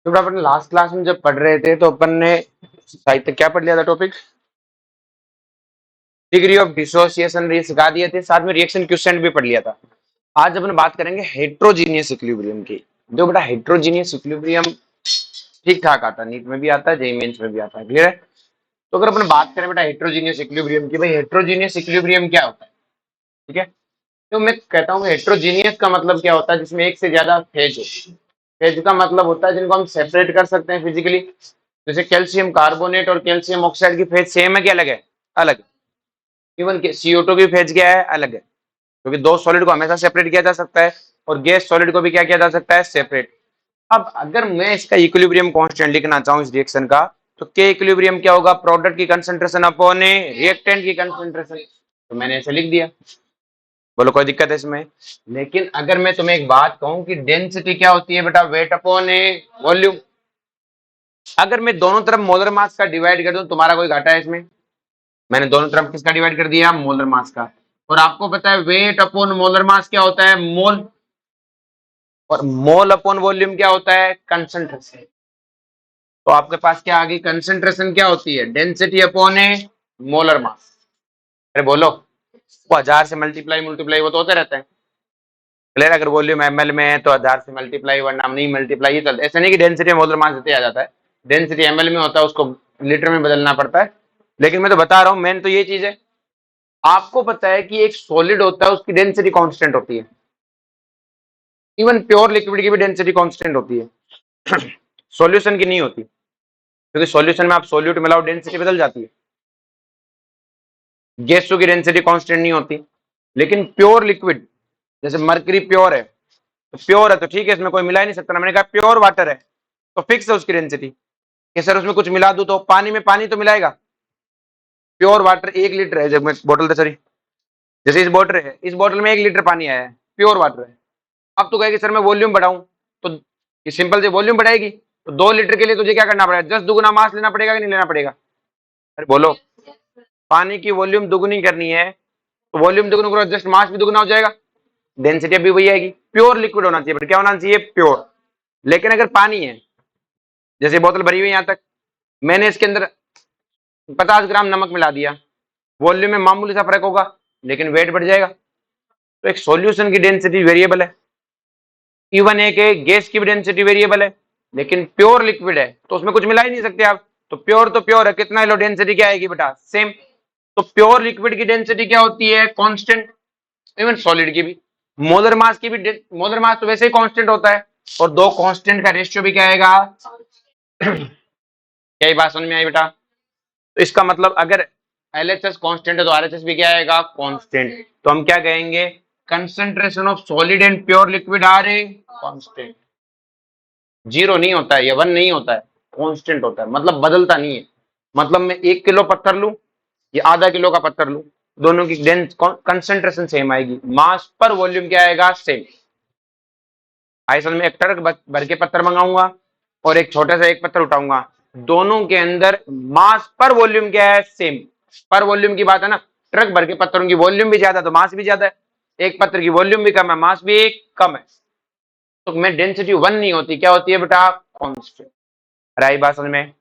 तो अपन last class में जब पढ़ रहे थे तो अपन ने साहित्य क्या पढ़ लिया था टॉपिक? डिग्री ऑफ डिसोसिएशन सिखा दिए थे, साथ में रिएक्शन क्वोशिएंट भी पढ़ लिया था। आज अपन बात करेंगे हेट्रोजीनियस इक्विलिब्रियम की। जो बेटा हेट्रोजीनियस इक्विलिब्रियम ठीक ठाक आता है, नीट में भी आता है, जेईई मेंस में भी आता है। क्लियर है? तो अगर अपन बात करें बेटा हेट्रोजीनियस इक्विलिब्रियम की, भाई हेट्रोजीनियस इक्विलिब्रियम क्या होता है? ठीक है, तो मैं कहता हूँ हेट्रोजीनियस का मतलब क्या होता है, जिसमें एक से ज्यादा फेज हो। फेज का मतलब होता है जिनको हम सेपरेट कर सकते हैं फिजिकली। जैसे कैल्शियम कार्बोनेट और कैल्शियम ऑक्साइड की फेज सेम है कि अलग है? अलग। इवन CO2 की फेज क्या है? अलग है, क्योंकि दो सॉलिड को हमेशा सेपरेट किया जा सकता है और गैस सॉलिड को भी क्या किया जा सकता है? सेपरेट। अब अगर मैं इसका इक्विलिब्रियम कांस्टेंट लिखना चाहूं इस रिएक्शन का, तो के इक्विलिब्रियम क्या होगा? प्रोडक्ट की कंसंट्रेशन अपॉन ए रिएक्टेंट की कंसंट्रेशन। तो मैंने ऐसे लिख दिया। बोलो कोई दिक्कत है इसमें? लेकिन अगर मैं तुम्हें एक बात कहूं कि डेंसिटी क्या होती है बेटा? वेट अपॉन ए वॉल्यूम। अगर मैं दोनों तरफ मोलर मास का डिवाइड कर दूं, तुम्हारा कोई घाटा है इसमें? मैंने दोनों तरफ किसका डिवाइड कर दिया? मोलर मास का। और आपको पता है वेट अपॉन मोलर मास क्या होता है? मोल। और मोल अपॉन वॉल्यूम क्या होता है? कंसंट्रेशन। तो आपके पास क्या आ गई? कंसंट्रेशन क्या होती है? डेंसिटी अपॉन ए मोलर मास। अरे बोलो, वो 1000 से मल्टीप्लाई मल्टीप्लाई वो तो होते रहते हैं। क्लियर? अगर वॉल्यूम ml में है तो 1000 से मल्टीप्लाई, वरना नहीं मल्टीप्लाई ही चलता है। ऐसा नहीं कि डेंसिटी मोलर मास देते आ जाता है, डेंसिटी ml में होता है, उसको लीटर में बदलना पड़ता है। लेकिन मैं तो बता रहा हूं, मेन तो ये चीज है। आपको पता है कि एक सॉलिड होता है उसकी डेंसिटी कांस्टेंट होती है। इवन प्योर लिक्विड की भी डेंसिटी कांस्टेंट होती है। सॉल्यूशन की नहीं होती, क्योंकि सॉल्यूशन में आप सोल्यूट मिलाओ डेंसिटी बदल जाती है। गैसों की डेंसिटी कांस्टेंट नहीं होती। लेकिन प्योर लिक्विड, जैसे मर्करी प्योर है, तो प्योर है तो ठीक है, इसमें कोई मिला ही नहीं सकता ना। मैंने कहा प्योर वाटर है तो फिक्स है उसकी डेंसिटी। कि सर उसमें कुछ मिला दूं तो पानी में पानी तो मिलाएगा। प्योर वाटर 1 लीटर है, जब मैं बोतल सॉरी, जैसे इस बोतल है, इस बोतल में 1 लीटर पानी आया है, प्योर वाटर है। अब तो कहेगी सर मैं वॉल्यूम बढ़ाऊं, तो ये सिंपल से वॉल्यूम बढ़ाएगी। तो 2 लीटर के लिए तुझे क्या करना पड़ेगा? 10 दुगुना मास लेना पड़ेगा कि नहीं लेना पड़ेगा? अरे बोलो, पानी की वॉल्यूम दुगुनी करनी है तो वॉल्यूम दुगुना करो, जस्ट मास भी दुगुना हो जाएगा, डेंसिटी भी वही आएगी। प्योर लिक्विड होना चाहिए, क्या होना चाहिए? प्योर। लेकिन अगर पानी है, जैसे बोतल भरी हुई यहां तक, मैंने इसके अंदर 50 ग्राम नमक मिला दिया, वॉल्यूम में मामूली सा फर्क होगा, लेकिन वेट बढ़ जाएगा। तो एक सॉल्यूशन की डेंसिटी वेरिएबल है। इवन एक गैस की भी डेंसिटी वेरिएबल है, लेकिन प्योर लिक्विड है तो उसमें कुछ मिला ही नहीं सकते आप। तो प्योर है, कितना लो डेंसिटी क्या आएगी बेटा? सेम। तो प्योर लिक्विड की डेंसिटी क्या होती है? कांस्टेंट। इवन सॉलिड की भी। मोलर मास की भी, मोलर मास तो वैसे ही कांस्टेंट होता है, और दो कांस्टेंट का रेशियो भी क्या आएगा? क्या बात समझ में आई बेटा? तो इसका मतलब अगर LHS कांस्टेंट है तो RHS भी क्या आएगा? कांस्टेंट। तो हम क्या कहेंगे? Concentration of solid and pure liquid are a constant. Zero नहीं होता है या 1 नहीं होता है, कांस्टेंट होता है, मतलब बदलता नहीं है। मतलब मैं 1 किलो पत्थर लूं या आधा किलो का पत्थर लूं, दोनों की डेंस कंसंट्रेशन सेम आएगी, मास पर वॉल्यूम क्या आएगा? सेम। आइसल में एक ट्रक भर के पत्थर मंगाऊंगा और एक छोटा सा एक पत्थर उठाऊंगा, दोनों के अंदर मास पर वॉल्यूम क्या है? सेम। पर वॉल्यूम की बात है ना, ट्रक भर के पत्थरों की वॉल्यूम भी ज्यादा तो मास भी ज्यादा है, एक पत्थर की वॉल्यूम भी कम है, मास भी कम है। तो में डेंसिटी 1 नहीं होती, क्या होती है बेटा? कांस्टेंट। राइट बात समझ में?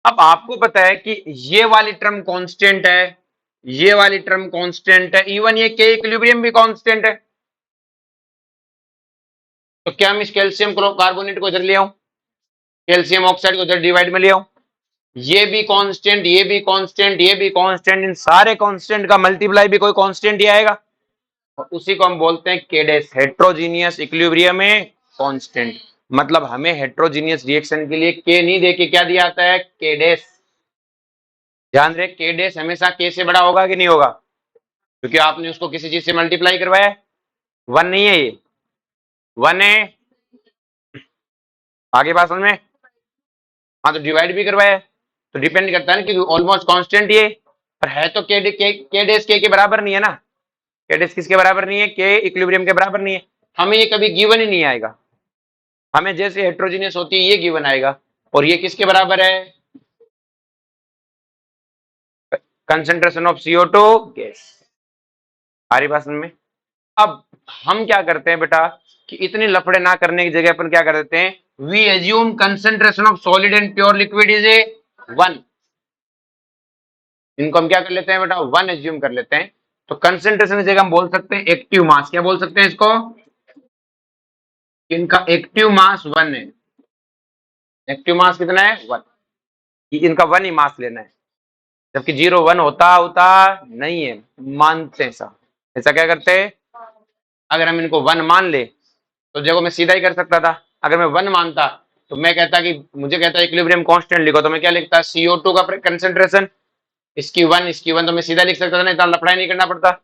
अब आपको पता है कि ये वाली टर्म कांस्टेंट है, ये वाली टर्म कांस्टेंट है, इवन ये के इक्विलिब्रियम भी कांस्टेंट है। तो क्या मैं इस कैल्शियम कार्बोनेट को इधर ले आऊं, कैल्शियम ऑक्साइड को इधर डिवाइड में ले आऊं? ये भी कांस्टेंट, ये भी कांस्टेंट, ये भी कांस्टेंट, इन सारे कांस्टेंट का मल्टीप्लाई भी कोई कांस्टेंट ही आएगा, और उसी को हम बोलते हैं के डैश। हेट्रोजीनियस इक्विलिब्रियम में कांस्टेंट। मतलब हमें हेट्रोजीनियस रिएक्शन के लिए के नहीं देके क्या दिया आता है? के डैश। ध्यान रहे, के डैश हमेशा के से बड़ा होगा कि नहीं होगा? क्योंकि आपने उसको किसी चीज से मल्टीप्लाई करवाया है। 1 नहीं है ये, 1 है। आगे बात समझ में? हाँ, तो डिवाइड भी करवाया है, तो डिपेंड करता है ना, क्योंकि ऑलमोस्ट कांस्टेंट ये, पर है तो के डैश के बराबर नहीं है ना। के डैश किसके बराबर नहीं है? के इक्विलिब्रियम के बराबर नहीं है। हमें ये कभी गिवन ही नहीं आएगा, हमें जैसे हेट्रोजीनियस होती है ये गिवन आएगा। और ये किसके बराबर है? Concentration of CO2 gas. आ रही बात समझ में? अब हम क्या करते हैं बेटा कि इतनी लफड़े ना करने की जगह अपन क्या कर देते हैं, we assume concentration of solid and pure liquid is a 1। इनको हम क्या कर लेते हैं बेटा, 1 एज्यूम कर लेते हैं। तो कंसेंट्रेशन की जगह हम बोल सकते हैं एक्टिव मास, क्या बोल सकते हैं इसको, इनका एक्टिव मास 1 है। एक्टिव मास कितना है, 1। इनका 1 ही मास लेना है, जबकि 0 1 होता होता नहीं है, मानते हैं ऐसा। ऐसा क्या करते हैं, अगर हम इनको 1 मान ले तो देखो मैं सीधा ही कर सकता था। अगर मैं 1 मानता तो मैं कहता कि मुझे कहता इक्विलिब्रियम कांस्टेंट लिखो, तो मैं क्या लिखता, CO2 का कंसेंट्रेशन, इसकी 1 तो मैं सीधा लिख सकता था ना, इतना लफड़ा नहीं करना पड़ता।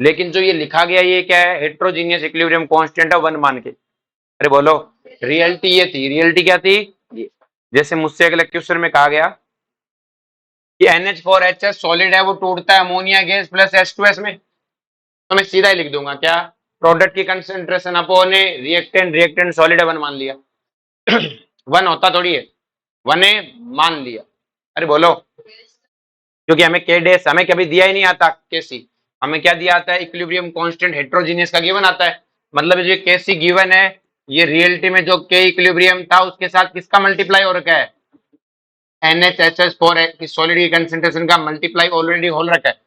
लेकिन जो ये लिखा गया ये क्या है, हेट्रोजीनियस इक्विलिब्रियम कांस्टेंट है 1 मान के। अरे बोलो, रियलिटी ये थी, रियलिटी क्या थी, जैसे मुझसे अगले क्वेश्चन में कहा गया कि NH4HS सॉलिड है, वो टूटता है अमोनिया गैस प्लस H2S में, तो मैं सीधा ही लिख दूंगा क्या, प्रोडक्ट की concentration upon reactant, reactant solid है 1 मान लिया। 1 होता थोड़ी है, 1 है मान लिया। अरे बोलो, क्योंकि हमें के डेस हमें कभी दिया ही नहीं आता, केसी हमें क्या दिया आता है, इक्विलिब्रियम कांस्टेंट हेट्रोजीनियस का गिवन आता है। मतलब जो केसी गिवन है, ये रियलिटी में जो के इक्विलिब्रियम था उसके साथ किसका मल्टीप्लाई हो रखा है, NHHS4 की सॉलिड की कंसेंट्रेशन का मल्टीप्लाई ऑलरेडी हो रखा है,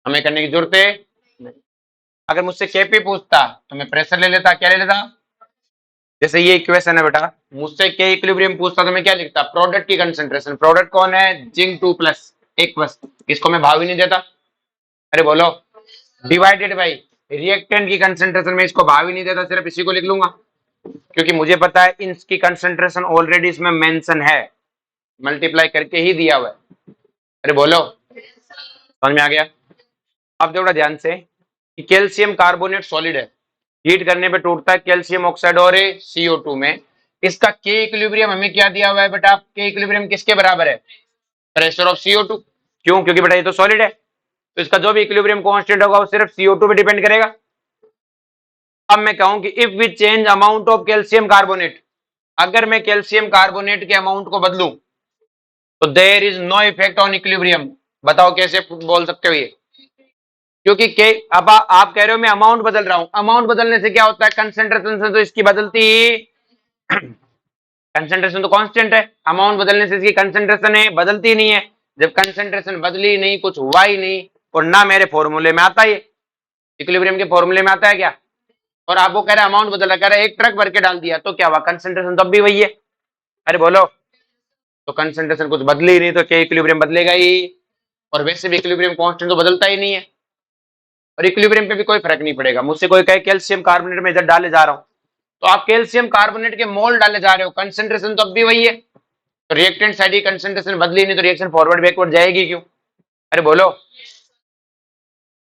हमें करने की जरूरत है नहीं। अगर मुझसे केपी पूछता तो मैं प्रेशर ले लेता, क्या ले लेता, जैसे ये इक्वेशन है बेटा, मुझसे के इक्विलिब्रियम पूछता तो मैं क्या लिखता, प्रोडक्ट की कंसेंट्रेशन, प्रोडक्ट कौन है, जिंक 2 प्लस एक बस, इसको मैं भाव ही नहीं देता। अरे बोलो, डिवाइडेड बाई रिएक्टेंट की कंसेंट्रेशन में, इसको भाव ही नहीं देता, सिर्फ इसी को लिख लूंगा, क्योंकि मुझे पता है इनकी कंसेंट्रेशन ऑलरेडी इसमें मेंशन है, मल्टीप्लाई करके ही दिया हुआ है। अरे बोलो, समझ में आ गया। अब थोड़ा ध्यान से कि कैल्शियम कार्बोनेट सॉलिड है, हीट करने पे टूटता है कैल्शियम ऑक्साइड और CO2 में। इसका के इक्विलिब्रियम हमें क्या दिया हुआ है बेटा, के इक्विलिब्रियम किसके बराबर है, प्रेशर ऑफ CO2। क्यों, क्योंकि बेटा ये तो सॉलिड है, तो इसका जो भी इक्विलिब्रियम कांस्टेंट होगा वो सिर्फ CO2 पे डिपेंड करेगा। अब मैं कहूं कि if we change amount of calcium carbonate, अगर मैं कैल्शियम कार्बोनेट के अमाउंट को बदलूं तो there is no effect on equilibrium. बताओ कैसे बोल सकते हो ये, क्योंकि के अब आप कह रहे हो मैं अमाउंट बदल रहा हूं, अमाउंट बदलने से क्या होता है, कंसेंट्रेशन से तो इसकी बदलती, कंसेंट्रेशन तो कांस्टेंट है, अमाउंट बदलने से इसकी कंसेंट्रेशन है बदलती नहीं है। जब कंसेंट्रेशन बदली नहीं, कुछ हुआ ही नहीं, और ना मेरे फॉर्मूले में आता है, इक्विलिब्रियम के फॉर्मूले में आता है क्या, और आप वो कह रहे हैं अमाउंट बदला, कह रहे हैं एक ट्रक भर के डाल दिया तो क्या हुआ, कंसेंट्रेशन तब भी वही है। अरे बोलो, तो कंसेंट्रेशन कुछ बदली ही नहीं तो क्या इक्विलिब्रियम बदलेगा ही, और वैसे भी इक्विलिब्रियम कांस्टेंट तो बदलता ही नहीं है, और इक्विलिब्रियम पे भी कोई फर्क नहीं पड़ेगा। मुझसे कोई कहे कैल्शियम कार्बोनेट में इधर डाले जा रहा हूं, तो आप कैल्शियम कार्बोनेट के मोल डाले जा रहे हो, कंसेंट्रेशन तो अब भी वही है, तो रिएक्टेंट साइड की कंसेंट्रेशन बदली नहीं तो रिएक्शन फॉरवर्ड बैकवर्ड जाएगी क्यों। अरे बोलो,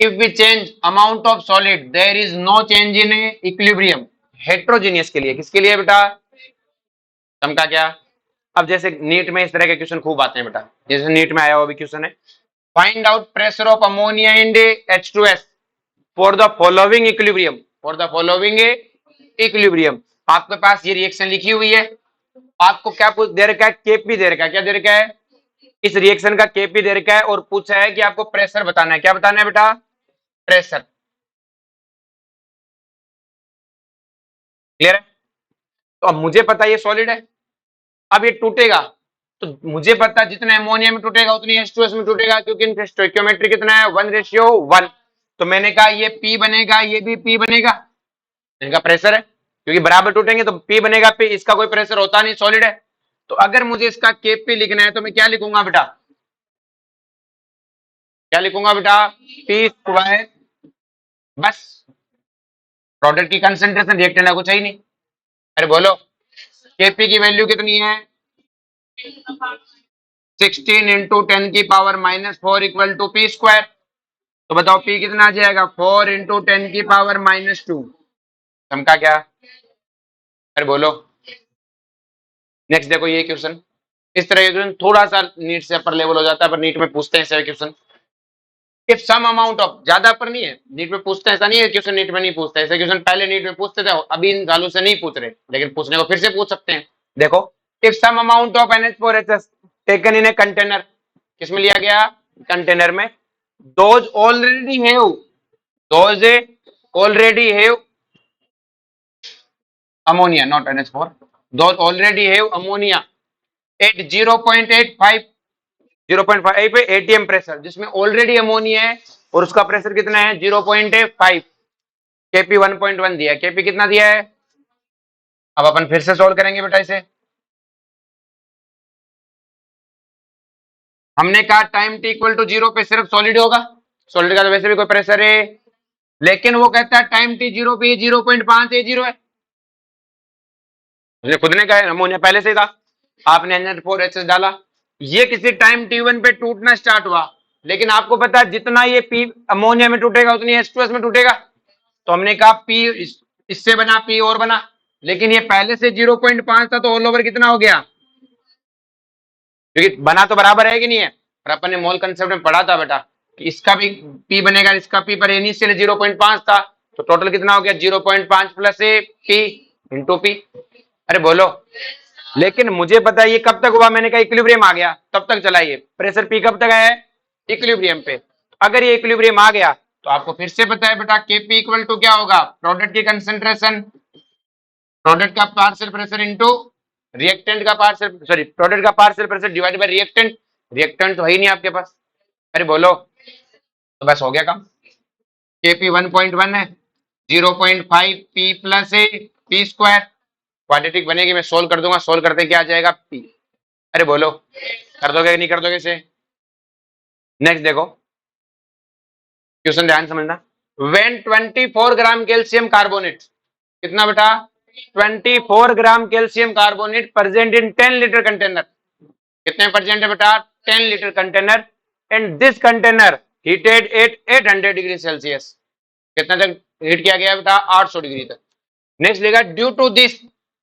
if we change amount of solid there is no change in equilibrium, heterogeneous के लिए, किसके लिए बेटा, समझा क्या। अब जैसे नीट में इस तरह के क्वेश्चन खूब आते हैं बेटा, जैसे नीट में आया हुआ भी क्वेश्चन है, find out pressure of ammonia and H2S for the following equilibrium, for the following equilibrium. आपके पास ये रिएक्शन लिखी हुई है, आपको क्या कुछ दे रखा है, केपी दे रखा है, क्या दे रखा है, इस रिएक्शन का केपी दे रखा है, और पूछा है कि आपको प्रेशर बताना है, क्या बताना है बेटा, प्रेशर। क्लियर है। तो अब मुझे पता है ये सॉलिड है, अब ये टूटेगा तो मुझे पता है जितना अमोनिया में टूटेगा उतनी H2S में टूटेगा, क्योंकि इनका स्टोइकियोमेट्री कितना है, 1:1। तो मैंने कहा ये P बनेगा, ये भी P बनेगा, इनका प्रेशर है, क्योंकि बराबर टूटेंगे तो P बनेगा P, इसका कोई प्रेशर होता नहीं, सॉलिड है। तो अगर मुझे इसका Kp लिखना है तो मैं क्या लिखूंगा बेटा, क्या लिखूंगा बेटा, P², बस, प्रोडक्ट की कंसेंट्रेशन, रिएक्टेंट का कुछ है ही नहीं। अरे बोलो, Kp की वैल्यू कितनी है, 16 इंटू 10⁻⁻4 इक्वल टू P²। तो बताओ P कितना आ जाएगा, 4 इंटू 10⁻²। समझा क्या। अरे बोलो, नेक्स्ट देखो ये क्वेश्चन, इस तरह के क्वेश्चन थोड़ा सा नीट से अपर लेवल हो जाता है, पर नीट में पूछते हैं ऐसे question. If some amount of, ज्यादा पर नहीं है, नीट में पूछते हैं, ऐसा नहीं है क्वेश्चन नीट में नहीं पूछते, ऐसे क्वेश्चन पहले नीट में पूछते थे, अभी इन सालों से नहीं पूछ रहे, लेकिन पूछने को फिर से पूछ सकते हैं। देखो, if some amount of NH4HS taken in a container, किसमें लिया गया, कंटेनर में, those already have, those already have ammonia, not NH4. Those already have ammonia at 0.85 0.5 पे एटीएम प्रेशर, जिसमें ऑलरेडी अमोनिया है और उसका प्रेशर कितना है 0.5, केपी 1.1 दिया है। केपी कितना दिया है? अब अपन फिर से सोल्व करेंगे बेटा इसे। हमने कहा टाइम टी इक्वल टू 0 पे सिर्फ सॉलिड होगा, सॉलिड का तो वैसे भी कोई प्रेशर है, लेकिन वो कहता है टाइम टी 0 पे 0.5 A0 है। उसने खुद ने कहा है अमोनिया पहले से ही था, आपने NH4HH डाला, ये किसी टाइम T1 पे टूटना स्टार्ट हुआ, लेकिन आपको पता है जितना ये पी अमोनिया में टूटेगा उतनी H2S में टूटेगा। तो हमने कहा पी इससे बना, पी और बना, लेकिन ये पहले से 0.5 था, तो ऑल ओवर कितना हो गया? क्योंकि बना तो बराबर है कि नहीं है, और अपन ने मोल कंसेप्ट में पढ़ा था बेटा कि इसका भी पी बनेगा, इसका पी, पर इनिशियल 0.5 था, तो टोटल कितना हो गया 0.5 plus A P into P. अरे बोलो, लेकिन मुझे पता है ये कब तक हुआ, मैंने कहा इक्विलिब्रियम आ गया तब तक चला, ये प्रेशर पी कब तक है? इक्विलिब्रियम पे। अगर ये इक्विलिब्रियम आ गया तो आपको फिर से पता है बेटा केपी इक्वल टू क्या होगा? प्रोडक्ट की कंसेंट्रेशन, प्रोडक्ट का पार्शियल प्रेशर इनटू रिएक्टेंट का पार्शियल, सॉरी प्रोडक्ट का partial pressure divided by reactant. Reactant तो है ही नहीं आपके पास। अरे बोलो, तो बस हो गया काम। केपी 1.1 है, 0.5 P plus A P square, quadratic बनेगी, मैं सोल्व कर दूंगा, सोल्व करते क्या आ जाएगा पी। अरे बोलो, कर दोगे नहीं कर दोगे इसे? नेक्स्ट देखो क्वेश्चन, ध्यान समझना। व्हेन 24 ग्राम कैल्शियम कार्बोनेट, कितना बेटा? 24 gram calcium carbonate present in 10 litre container, कितने परसेंट है बेटा? 10 litre container, and this container heated at 800 degree Celsius, कितना तक हीट किया गया बेटा? 800 डिग्री तक। नेक्स्ट लेगा, due to this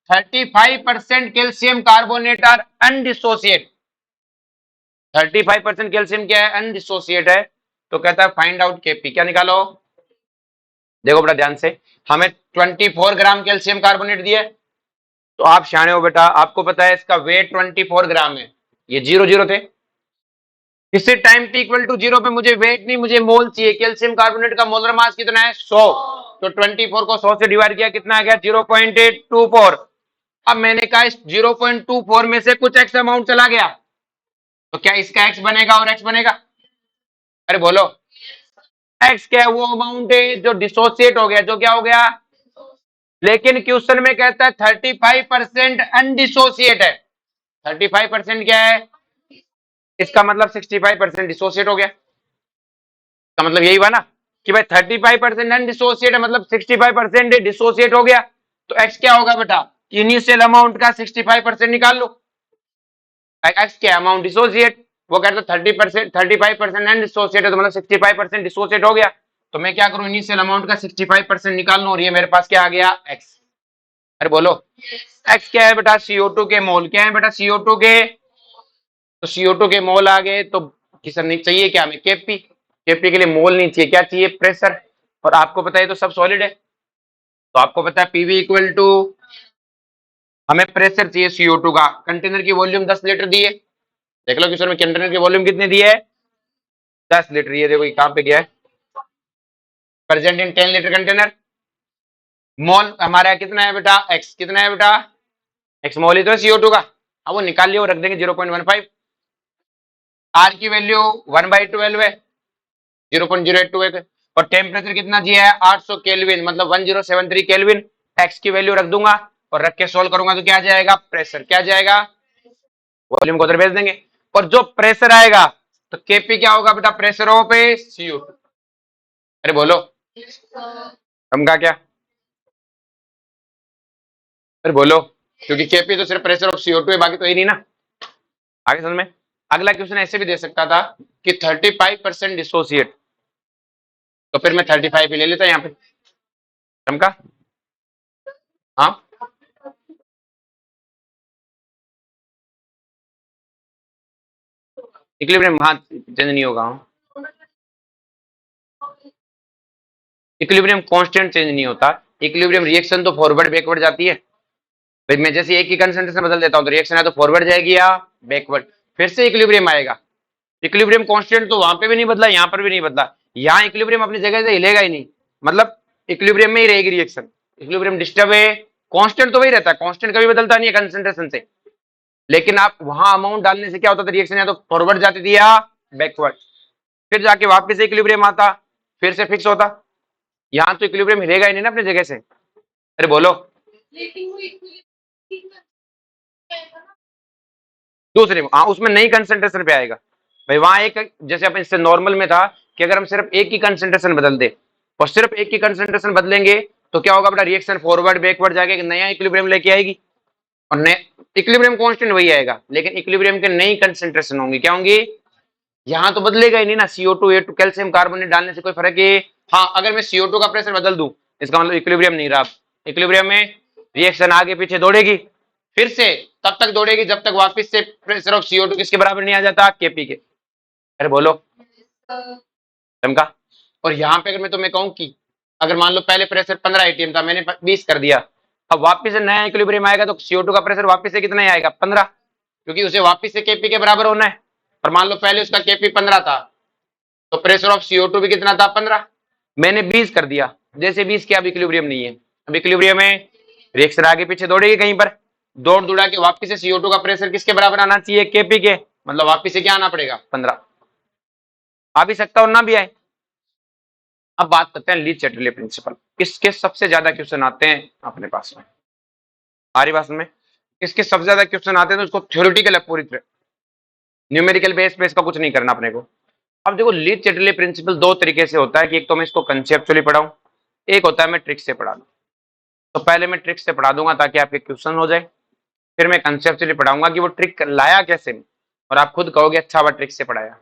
35% calcium carbonate are undissociate, 35% calcium क्या है? अनडिसोसिएट है। तो कहता है फाइंड आउट केपी, क्या निकालो? देखो बेटा ध्यान से, हमें 24 ग्राम कैल्शियम कार्बोनेट दिया है, तो आप शाने हो बेटा, आपको पता है इसका वेट 24 ग्राम है, ये 0 थे, किसी टाइम टी इक्वल टू 0 पे मुझे वेट नहीं, मुझे मोल चाहिए। कैल्शियम कार्बोनेट का मोलर मास कितना है? 100, तो 24 को 100 से डिवाइड किया, कितना आ गया? 0.824। अब मैंने कहा इस 0.24 में से कुछ एक्स अमाउंट चला गया, तो क्या इसका एक्स बनेगा और एक्स बनेगा? अरे बोलो, एक्स क्या है? वो अमाउंट है जो डिसोसिएट हो गया, जो क्या हो गया? लेकिन क्वेश्चन में कहता है 35% अनडिसोसिएट है, 35% क्या है? इसका मतलब 65% डिसोसिएट हो गया। तो मतलब यही हुआ ना कि भाई 35% अनडिसोसिएट है, मतलब 65% डिसोसिएट हो गया, तो एक्स क्या होगा बेटा? इनिशियल अमाउंट का 65% निकाल लो। एक्स क्या? अमाउंट डिसोसिएट, वो कहता है 30%, 35% अनडिसोसिएट है, तो मतलब 65% डिसोसिएट हो गया, तो मैं क्या करूं? इनिशियल अमाउंट का 65% निकाल लूं, और ये मेरे पास क्या आ गया? एक्स। अरे बोलो, एक्स क्या है बेटा? CO2 के मोल। क्या है बेटा? CO2 के, तो CO2 के मोल आ गए, तो किसर नहीं चाहिए क्या हमें? केपी। केपी के लिए मोल नहीं चाहिए, क्या चाहिए? प्रेशर। और आपको पता है तो सब सॉलिड है, तो आपको पता है पीवी इक्वल टू, हमें प्रेशर चाहिए CO2 का। कंटेनर की वॉल्यूम 10 लीटर दी है, देख लो किशोर में कंटेनर की वॉल्यूम कितनी दी है? 10 लीटर। ये देखो कहां पे गया है? Present in 10 litre container. Mole हमारा कितना है बेटा? एक्स। कितना है बेटा? एक्स मोल ही तो है CO2 का। अब वो निकाल लिया, रख देंगे 0.15। आर की वैल्यू 1/12 है, 0.082 है, और टेम्परेचर कितना दिया है? 800 केल्विन, मतलब 1073 केल्विन। एक्स की वैल्यू रख दूंगा और रख के सोल्व करूंगा, तो क्या आ जाएगा? प्रेशर। क्या आ जाएगा? वॉल्यूम को उधर भेज देंगे, और जो प्रेशर आएगा तो केपी क्या होगा बेटा? प्रेशर हो पे CO2। अरे बोलो, हम का क्या? अरे बोलो, क्योंकि केपी तो सिर्फ प्रेशर ऑफ CO2 है, बाकी तो ही नहीं ना। आगे समझ में? अगला क्वेश्चन ऐसे भी दे सकता था कि 35% डिसोसिएट, तो फिर मैं 35 ही ले लेता यहाँ पे, समका? हाँ, इक्विलिब्रियम हाँ चेंज नहीं होगा। इक्विलिब्रियम कांस्टेंट चेंज नहीं होता, इक्विलिब्रियम रिएक्शन तो फॉरवर्ड बैकवर्ड जाती है। भाई मैं जैसे एक ही कंसंट्रेशन बदल देता हूँ, तो रिएक्शन है तो फॉरवर्ड जाएगी या बैकवर्ड, फिर से इक्विलिब्रियम आएगा। इक्विलिब्रियम कांस्टेंट तो वहां पे भी नहीं बदला, यहाँ पर भी नहीं बदला, यहाँ इक्विलिब्रियम अपनी जगह से हिलेगा ही नहीं, मतलब इक्विलिब्रियम में ही रहेगी रिएक्शन। इक्विलिब्रियम डिस्टर्ब है, कांस्टेंट तो वही रहता है, कांस्टेंट कभी बदलता नहीं है कंसंट्रेशन से, लेकिन आप वहां अमाउंट डालने से क्या होता था, रिएक्शन या तो फॉरवर्ड जाती थी या बैकवर्ड, फिर जाके वापस इक्विलिब्रियम आता, फिर से फिक्स होता। यहाँ तो इक्विलिब्रियम हिलेगा ही नहीं ना अपनी जगह से। अरे बोलो। दूसरे में, हाँ उसमें नई कंसंट्रेशन पे आएगा भाई। वहां एक, जैसे अपन इससे नॉर्मल में था कि अगर हम सिर्फ एक ही कंसंट्रेशन बदल दे और सिर्फ एक ही कंसंट्रेशन बदलेंगे तो क्या होगा बेटा, रिएक्शन फॉरवर्ड बैकवर्ड जाके एक नया इक्विलिब्रियम लेके आएगी, और नए इक्विलिब्रियम कांस्टेंट वही आएगा, लेकिन इक्विलिब्रियम के नई कंसंट्रेशन होंगी, क्या होंगी, यहाँ तो बदलेगा ही नहीं ना। CO2 A2 कैल्शियम कार्बोनेट डालने से कोई फर्क है। हाँ अगर मैं CO2 का प्रेशर बदल दूं इसका मतलब इक्विलिब्रियम नहीं रहा। इक्विलिब्रियम में रिएक्शन आगे पीछे दौड़ेगी, फिर से तब तक दौड़ेगी जब तक वापस से प्रेशर ऑफ CO2 किसके बराबर नहीं आ जाता, Kp के। अरे बोलो चमका। और यहाँ पे अगर मैं तुम्हें कहूँ कि अगर मान लो पहले प्रेशर 15 atm था, मैंने 20 कर दिया, अब वापस से नया इक्विलिब्रियम आएगा तो CO2 का प्रेशर वापस से कितना ही आएगा, 15, क्योंकि उसे वापस से Kp के बराबर होना है। और मान लो पहले उसका Kp 15 था तो प्रेशर ऑफ CO2 भी कितना था, 15, मैंने 20 कर दिया, जैसे 20 किया अब इक्विलिब्रियम नहीं है। अब इक्विलिब्रियम में रिएक्शन आगे पीछे दौड़ेगी कहीं पर, दौड़ दौड़ा के वापस से CO2 का प्रेशर किसके बराबर आना चाहिए, Kp के, मतलब वापस से क्या आना पड़ेगा, 15। आ भी सकता और ना भी आए। अब बात करते हैं लीच चैटरले प्रिंसिपल। किसके सबसे ज्यादा क्वेश्चन आते हैं अपने पास में, हमारी बात में किसके सबसे ज्यादा क्वेश्चन आते हैं, तो उसको थ्योरेटिकल है पूरी तरह, न्यूमेरिकल बेस पे इसका कुछ नहीं करना अपने को। अब देखो लीच चैटरले प्रिंसिपल दो तरीके से होता है कि एक तो मैं इसको कंसेप्चुअली पढ़ाऊं, एक होता है मैं ट्रिक से पढ़ा दूं। तो पहले मैं ट्रिक से पढ़ा दूंगा ताकि आपके क्वेश्चन हो जाए, फिर मैं कंसेप्चुअली पढ़ाऊंगा कि वो ट्रिक लाया कैसे, और आप खुद कहोगे अच्छा वह ट्रिक से पढ़ाया।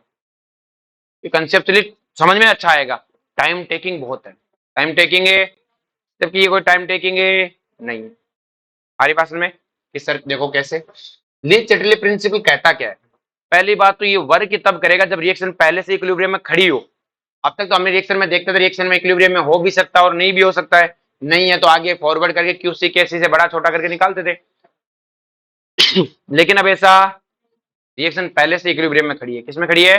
कंसेप्चुअली समझ में अच्छा आएगा, टाइम टेकिंग बहुत है, टाइम टेकिंग है, जबकि ये कोई टाइम टेकिंग है नहीं। हमारी बात में कि सर देखो कैसे, लीच चैटरले प्रिंसिपल कहता क्या है। पहली बात तो ये वर्क तब करेगा जब रिएक्शन पहले से इक्विलिब्रियम में खड़ी हो। अब तक तो हमने रिएक्शन में देखते थे, रिएक्शन में इक्विलिब्रियम में हो भी सकता है और नहीं भी हो सकता है, नहीं है तो आगे फॉरवर्ड करके QC KC से बड़ा छोटा करके निकालते थे। लेकिन अब ऐसा, रिएक्शन पहले से इक्विलिब्रियम में खड़ी है, किसमें खड़ी है,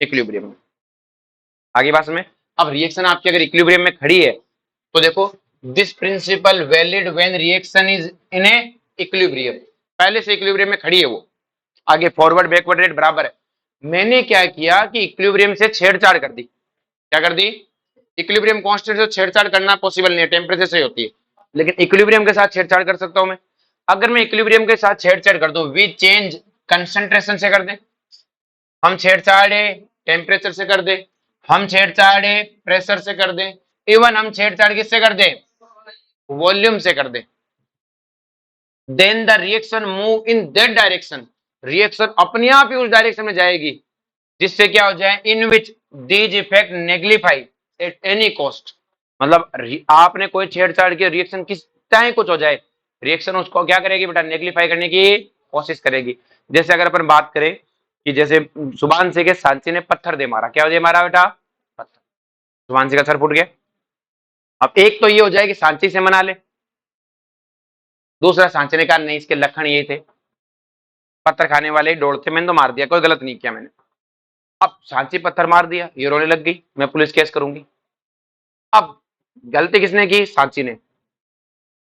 इक्विलिब्रियम में। आगे बात में, अब रिएक्शन आपकी अगर इक्विलिब्रियम में खड़ी है तो देखो, this principle valid when reaction is in A equilibrium, पहले से इक्विलिब्रियम में खड़ी है वो, आगे फॉरवर्ड बैकवर्ड रेट बराबर है। मैंने क्या किया कि इक्विलिब्रियम से छेड़छाड़ कर दी, क्या कर दी, इक्विलिब्रियम कांस्टेंट से छेड़छाड़ करना पॉसिबल नहीं है, टेम्परेचर से होती है, लेकिन इक्विलिब्रियम के साथ छेड़छाड़ कर सकता हूं मैं। अगर मैं इक्विलिब्रियम के साथ छेड़छाड़ कर दूं, वी चेंज कंसंट्रेशन से कर दे, हम छेड़छाड़ टेम्परेचर से कर दे, हम छेड़छाड़ प्रेशर से कर दे, इवन हम छेड़छाड़ किससे कर दे, वॉल्यूम से कर दे, then the reaction move in that direction, reaction अपने आप ही उस डायरेक्शन में जाएगी जिससे क्या हो जाए, in which these effect nullify at any cost. मतलब आपने कोई छेड़छाड़ की, रिएक्शन किस चाहे कुछ हो जाए, रिएक्शन उसको क्या करेगी बेटा, नेग्लिफाई करने की कोशिश करेगी। जैसे अगर अपन बात करें कि जैसे सुभांशु के सांची ने पत्थर दे मारा, क्या हो जाए मारा बेटा, पत्थर, सुभांशु का सर फूट गया। अब एक तो ये हो जाए कि सांची से मना ले, दूसरा सांची ने कहा नहीं इसके लक्षण यही थे, पत्थर खाने वाले डोर थे, मैंने तो मार दिया, कोई गलत नहीं किया मैंने। अब सांची पत्थर मार दिया, ये रोने लग गई, मैं पुलिस केस करूंगी। अब गलती किसने की, सांची ने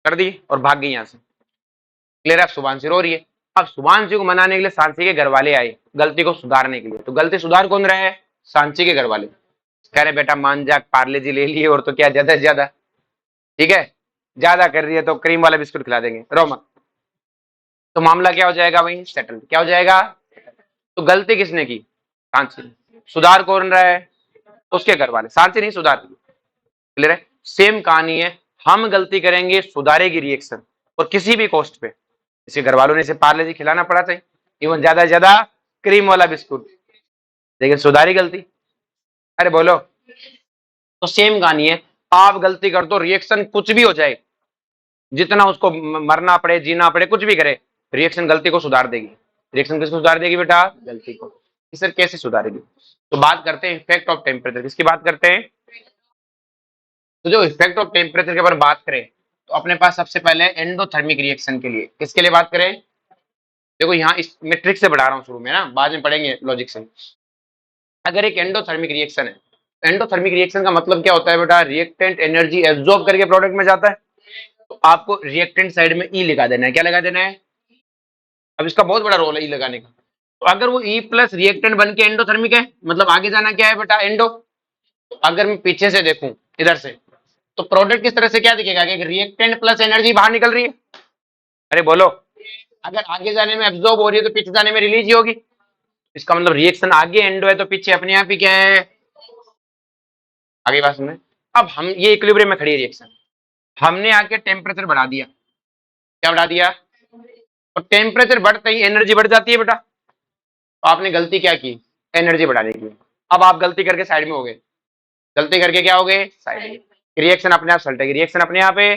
कर दी और भाग गई यहां से, क्लियर है। अब शुभांशु रो रही है, अब शुभांशु को मनाने के लिए सांची के घर वाले आए गलती को सुधारने के लिए, तो गलती सुधार कौन रहा है, सांची के घर वाले। कह रहे बेटा मान जा, पार्ले जी ले लिए और तो क्या ज्यादा से ज्यादा, ठीक है, ज्यादा कर रही है तो क्रीम वाला बिस्कुट खिला देंगे, रो मत। तो मामला क्या हो जाएगा भाई, सेटल, क्या हो जाएगा। तो गलती किसने की, सांची ने, सुधार कौन रहा है, उसके घर वाले, सांची नहीं सुधार, क्लियर है। सेम कहानी है, हम गलती करेंगे सुधारेगी रिएक्शन, और किसी भी कॉस्ट पे, इसके घर वालों ने इसे पार्ले जी खिलाना पड़ा था, इवन ज्यादा से ज्यादा क्रीम वाला बिस्कुट, लेकिन सुधारी गलती। अरे बोलो। तो सेम कहानी है, आप गलती कर दो, रिएक्शन कुछ भी हो जाए, जितना उसको मरना पड़े जीना पड़े कुछ भी करे, रिएक्शन गलती को सुधार देगी। रिएक्शन किसको सुधार देगी बेटा, गलती को। सर कैसे सुधारेगी, तो बात करते हैं इफेक्ट ऑफ टेम्परेचर, किसकी बात करते हैं। तो जो इफेक्ट ऑफ टेम्परेचर के बारे में बात करें तो अपने पास सबसे पहले एंडोथर्मिक रिएक्शन के लिए, किसके लिए बात करें, देखो यहाँ इस मैट्रिक्स से बढ़ा रहा हूँ शुरू में ना, बाद में पढ़ेंगे लॉजिक से। अगर एक एंडोथर्मिक रिएक्शन है एंडोथर्मिक रिएक्शन का मतलब क्या होता है बेटा, रिएक्टेंट एनर्जी एब्जॉर्ब करके प्रोडक्ट में जाता है। तो आपको रिएक्टेंट साइड में ई लगा देना है। क्या लगा देना है? अब इसका बहुत बड़ा रोल है ई लगाने का। तो अगर वो ई प्लस रिएक्टेंट बन के एंडोथर्मिक है, मतलब आगे जाना क्या है बेटा, एंडो। तो अगर मैं पीछे से देखूं इधर से, तो प्रोडक्ट किस तरह से क्या दिखेगा कि रिएक्टेंट प्लस एनर्जी बाहर निकल रही है। अरे बोलो, अगर आगे जाने में एब्जॉर्ब हो रही है तो पीछे जाने में रिलीज ही होगी। इसका मतलब रिएक्शन आगे एंडो है तो पीछे अपने आप ही क्या है, आगे बात सुनना। अब हम ये इक्विलिब्रियम में खड़ी है रिएक्शन, हमने आके टेम्परेचर बढ़ा दिया। क्या बढ़ा दिया? और टेम्परेचर बढ़ते ही एनर्जी बढ़ जाती है बेटा। तो आपने गलती क्या की, एनर्जी बढ़ाने की। अब आप गलती करके साइड में हो गए, गलती करके क्या हो गए, साइड में। रिएक्शन अपने आप सल्टेगी, रिएक्शन अपने आप है,